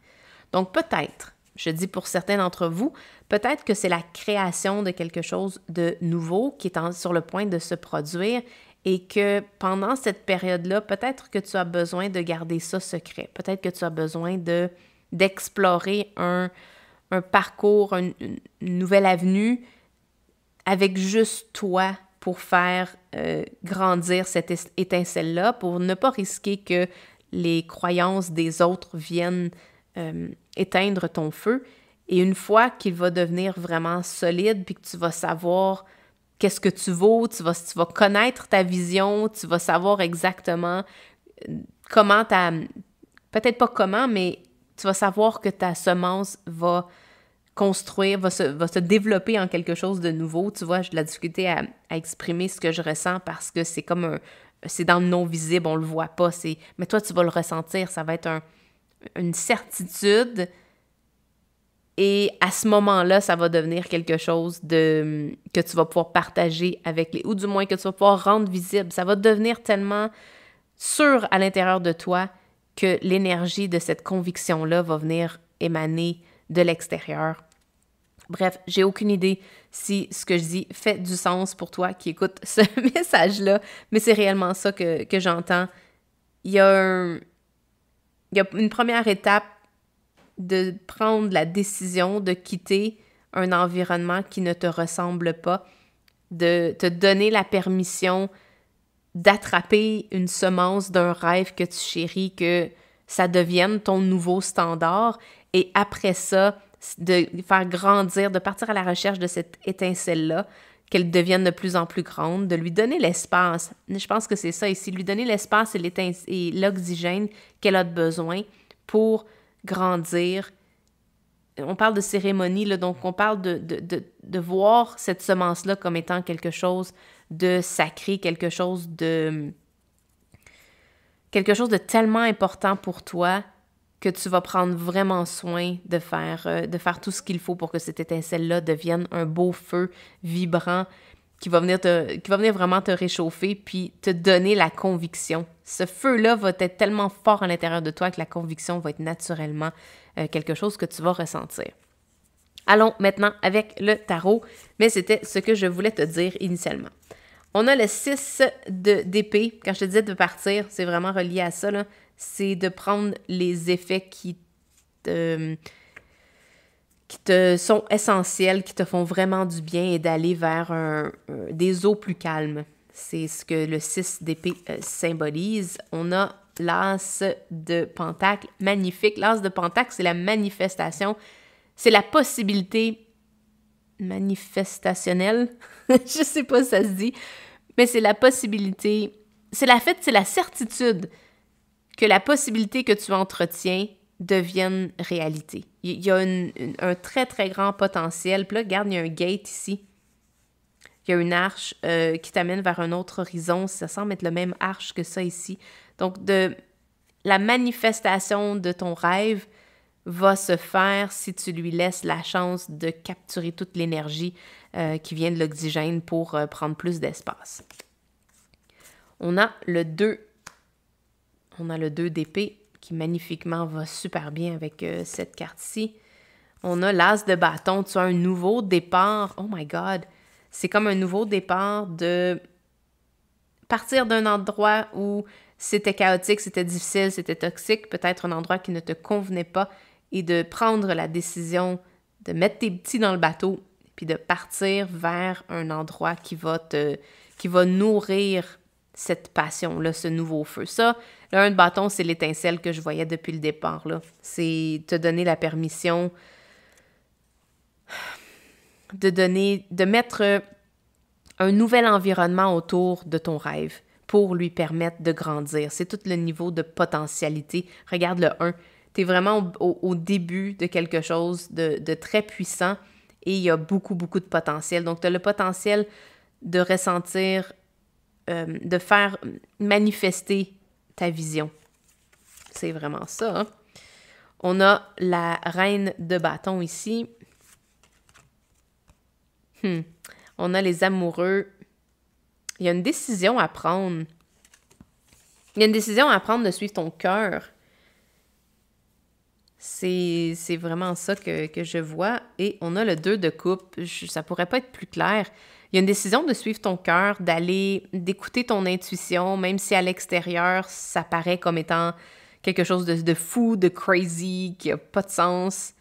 Donc peut-être, je dis pour certains d'entre vous, peut-être que c'est la création de quelque chose de nouveau qui est sur le point de se produire et que pendant cette période-là, peut-être que tu as besoin de garder ça secret. Peut-être que tu as besoin d'explorer un parcours, une nouvelle avenue avec juste toi pour faire grandir cette étincelle-là, pour ne pas risquer que les croyances des autres viennent éteindre ton feu. Et une fois qu'il va devenir vraiment solide, puis que tu vas savoir qu'est-ce que tu vaux, tu vas connaître ta vision, tu vas savoir exactement comment peut-être pas comment, mais tu vas savoir que ta semence va construire, va se développer en quelque chose de nouveau. Tu vois, j'ai de la difficulté à exprimer ce que je ressens parce que c'est comme c'est dans le non-visible, on le voit pas. Mais toi, tu vas le ressentir, ça va être une certitude. Et à ce moment-là, ça va devenir quelque chose que tu vas pouvoir partager avec ou du moins que tu vas pouvoir rendre visible. Ça va devenir tellement sûr à l'intérieur de toi que l'énergie de cette conviction-là va venir émaner de l'extérieur. Bref, j'ai aucune idée si ce que je dis fait du sens pour toi qui écoute ce message-là, mais c'est réellement ça que j'entends. Il y a une première étape de prendre la décision de quitter un environnement qui ne te ressemble pas, de te donner la permission d'attraper une semence d'un rêve que tu chéris, que ça devienne ton nouveau standard, et après ça, de faire grandir, de partir à la recherche de cette étincelle-là, qu'elle devienne de plus en plus grande, de lui donner l'espace. Je pense que c'est ça ici, lui donner l'espace et l'oxygène qu'elle a besoin pour grandir. On parle de cérémonie, là, donc on parle de voir cette semence-là comme étant quelque chose de sacré, quelque chose de tellement important pour toi que tu vas prendre vraiment soin de faire tout ce qu'il faut pour que cette étincelle-là devienne un beau feu vibrant qui va venir vraiment te réchauffer puis te donner la conviction. Ce feu-là va être tellement fort à l'intérieur de toi que la conviction va être naturellement quelque chose que tu vas ressentir. Allons maintenant avec le tarot, mais c'était ce que je voulais te dire initialement. On a le 6 d'épée. Quand je te disais de partir, c'est vraiment relié à ça, là. C'est de prendre les effets qui te sont essentiels, qui te font vraiment du bien et d'aller vers des eaux plus calmes. C'est ce que le 6 d'épée symbolise. On a l'as de pentacle, magnifique. L'as de pentacle, c'est la manifestation, c'est la possibilité manifestationnelle. Je sais pas si ça se dit, mais c'est la possibilité, c'est la certitude que la possibilité que tu entretiens devienne réalité. Il y a un très, très grand potentiel. Puis là, regarde, il y a un gate ici. Il y a une arche qui t'amène vers un autre horizon. Ça semble être le même arche que ça ici. Donc, la manifestation de ton rêve va se faire si tu lui laisses la chance de capturer toute l'énergie qui vient de l'oxygène pour prendre plus d'espace. On a le 2. On a le 2 d'épée qui magnifiquement va super bien avec cette carte-ci. On a l'as de bâton. Tu as un nouveau départ. Oh my God! C'est comme un nouveau départ de partir d'un endroit où c'était chaotique, c'était difficile, c'était toxique, peut-être un endroit qui ne te convenait pas, et de prendre la décision de mettre tes petits dans le bateau puis de partir vers un endroit qui va nourrir cette passion-là, ce nouveau feu. Ça, le 1 de bâton, c'est l'étincelle que je voyais depuis le départ, là. C'est te donner la permission de mettre un nouvel environnement autour de ton rêve pour lui permettre de grandir. C'est tout le niveau de potentialité. Regarde le 1. Tu es vraiment au début de quelque chose de très puissant et il y a beaucoup, beaucoup de potentiel. Donc, tu as le potentiel de ressentir, de faire manifester ta vision. C'est vraiment ça, hein? On a la reine de bâton ici. On a les amoureux. Il y a une décision à prendre. Il y a une décision à prendre de suivre ton cœur. C'est vraiment ça que je vois. Et on a le 2 de coupe. Ça pourrait pas être plus clair. Il y a une décision de suivre ton cœur, d'écouter ton intuition, même si à l'extérieur, ça paraît comme étant quelque chose de fou, de crazy, qui a pas de sens.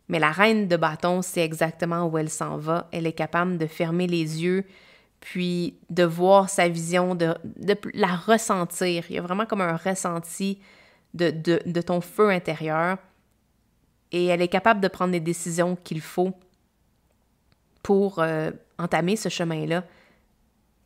Mais la reine de bâton, c'est exactement où elle s'en va. Elle est capable de fermer les yeux, puis de voir sa vision, de la ressentir. Il y a vraiment comme un ressenti de ton feu intérieur. Et elle est capable de prendre les décisions qu'il faut pour entamer ce chemin-là.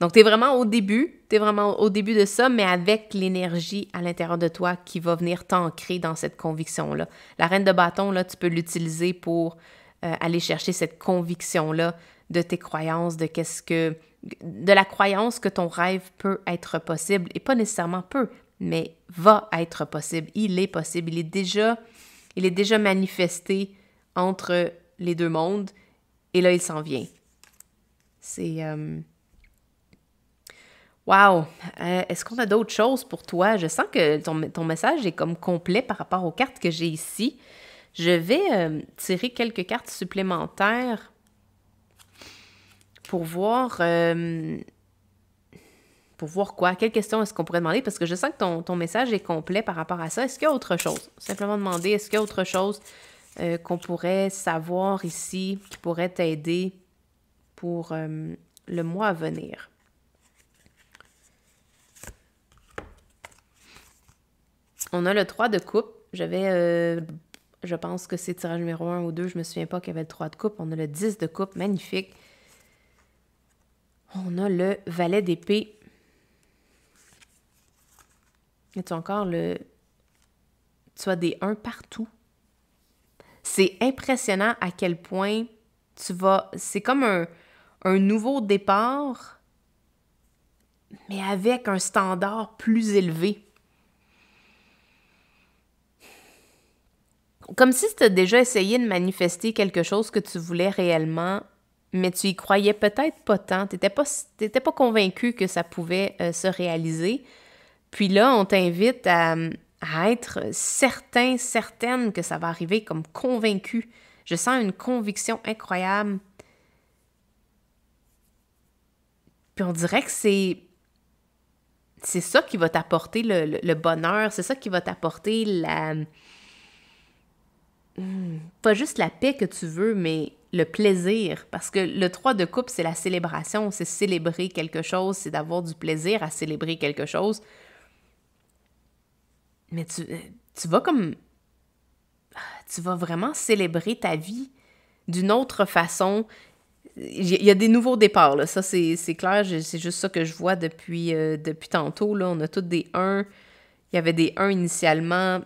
Donc, tu es vraiment au début de ça, mais avec l'énergie à l'intérieur de toi qui va venir t'ancrer dans cette conviction-là. La reine de bâton, là, tu peux l'utiliser pour aller chercher cette conviction-là de tes croyances, de la croyance que ton rêve peut être possible, et pas nécessairement peut, mais va être possible. Il est possible. Il est déjà manifesté entre les deux mondes, et là, il s'en vient. C'est... Wow! Est-ce qu'on a d'autres choses pour toi? Je sens que ton message est comme complet par rapport aux cartes que j'ai ici. Je vais tirer quelques cartes supplémentaires pour voir quoi? Quelles questions est-ce qu'on pourrait demander? Parce que je sens que ton message est complet par rapport à ça. Est-ce qu'il y a autre chose? Simplement demander, est-ce qu'il y a autre chose qu'on pourrait savoir ici qui pourrait t'aider pour le mois à venir? On a le 3 de coupe. Je pense que c'est tirage numéro 1 ou 2. Je me souviens pas qu'il y avait le 3 de coupe. On a le 10 de coupe. Magnifique. On a le valet d'épée. Et tu as encore tu as des 1 partout. C'est impressionnant à quel point c'est comme un nouveau départ, mais avec un standard plus élevé. Comme si tu as déjà essayé de manifester quelque chose que tu voulais réellement, mais tu y croyais peut-être pas tant. T'étais pas convaincu que ça pouvait se réaliser. Puis là, on t'invite à être certaine que ça va arriver, comme convaincu. Je sens une conviction incroyable. Puis on dirait que c'est ça qui va t'apporter le bonheur, c'est ça qui va t'apporter pas juste la paix que tu veux, mais le plaisir. Parce que le 3 de coupe, c'est la célébration, c'est célébrer quelque chose, c'est d'avoir du plaisir à célébrer quelque chose. Mais tu vas comme... Tu vas vraiment célébrer ta vie d'une autre façon. Il y a des nouveaux départs, là. Ça, c'est clair. C'est juste ça que je vois depuis tantôt, là. On a tous des 1. Il y avait des 1 initialement.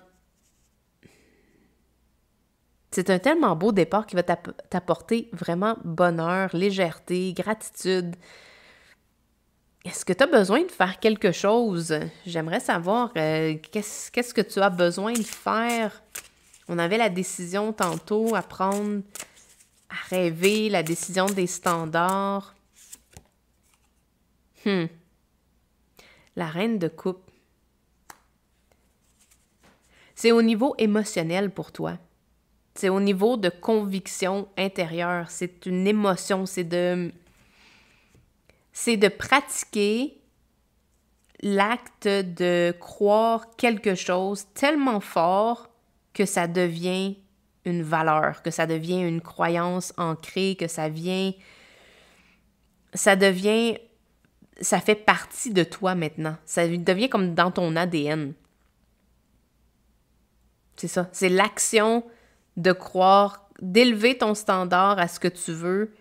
C'est un tellement beau départ qui va t'apporter vraiment bonheur, légèreté, gratitude. Est-ce que tu as besoin de faire quelque chose? J'aimerais savoir qu'est-ce que tu as besoin de faire. On avait la décision tantôt à prendre, à rêver, la décision des standards. La reine de coupe. C'est au niveau émotionnel pour toi. C'est au niveau de conviction intérieure. C'est une émotion. C'est de pratiquer l'acte de croire quelque chose tellement fort que ça devient une valeur, que ça devient une croyance ancrée, que ça fait partie de toi maintenant. Ça devient comme dans ton ADN. C'est ça. C'est l'action de croire, d'élever ton standard à ce que tu veux,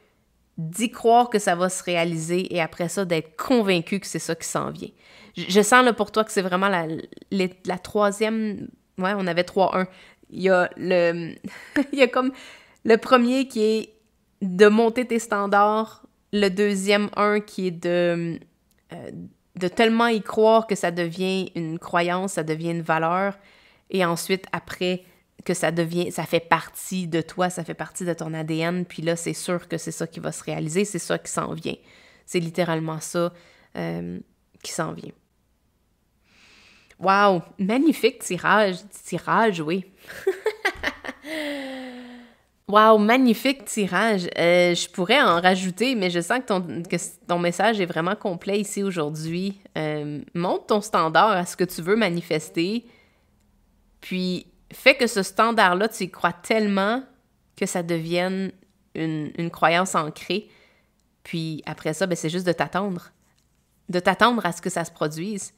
d'y croire que ça va se réaliser et après ça, d'être convaincu que c'est ça qui s'en vient. Je sens là pour toi que c'est vraiment la troisième... Ouais, on avait 3-1. Il y a il y a comme le premier qui est de monter tes standards, le deuxième 1 qui est de tellement y croire que ça devient une croyance, ça devient une valeur, et ensuite, après, que ça fait partie de toi, ça fait partie de ton ADN, puis là, c'est sûr que c'est ça qui va se réaliser, c'est ça qui s'en vient. C'est littéralement ça qui s'en vient. Wow! Magnifique tirage, oui. Wow, magnifique tirage. Je pourrais en rajouter, mais je sens que ton message est vraiment complet ici aujourd'hui. Monte ton standard à ce que tu veux manifester, puis fais que ce standard-là, tu y crois tellement que ça devienne une croyance ancrée. Puis après ça, c'est juste de t'attendre. De t'attendre à ce que ça se produise.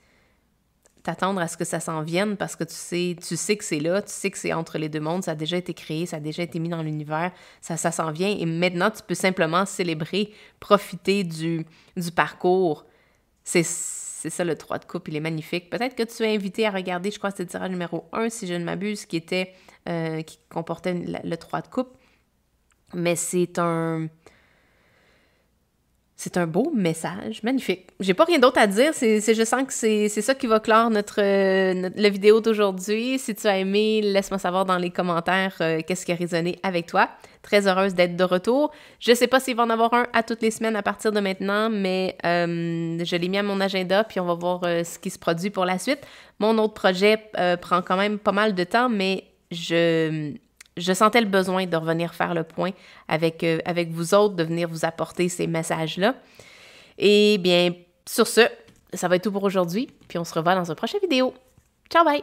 T'attendre à ce que ça s'en vienne parce que tu sais que c'est là, tu sais que c'est entre les deux mondes, ça a déjà été créé, ça a déjà été mis dans l'univers, ça s'en vient. Et maintenant, tu peux simplement célébrer, profiter du parcours. C'est ça le 3 de coupe, il est magnifique. Peut-être que tu es invité à regarder, je crois que c'était le tirage numéro 1, si je ne m'abuse, qui comportait le 3 de coupe. Mais c'est un beau message, magnifique. J'ai pas rien d'autre à dire, je sens que c'est ça qui va clore la vidéo d'aujourd'hui. Si tu as aimé, laisse-moi savoir dans les commentaires qu'est-ce qui a résonné avec toi. Très heureuse d'être de retour. Je sais pas s'il va en avoir un à toutes les semaines à partir de maintenant, mais je l'ai mis à mon agenda, puis on va voir ce qui se produit pour la suite. Mon autre projet prend quand même pas mal de temps, mais je sentais le besoin de revenir faire le point avec vous autres, de venir vous apporter ces messages-là. Et bien, sur ce, ça va être tout pour aujourd'hui, puis on se revoit dans une prochaine vidéo. Ciao, bye!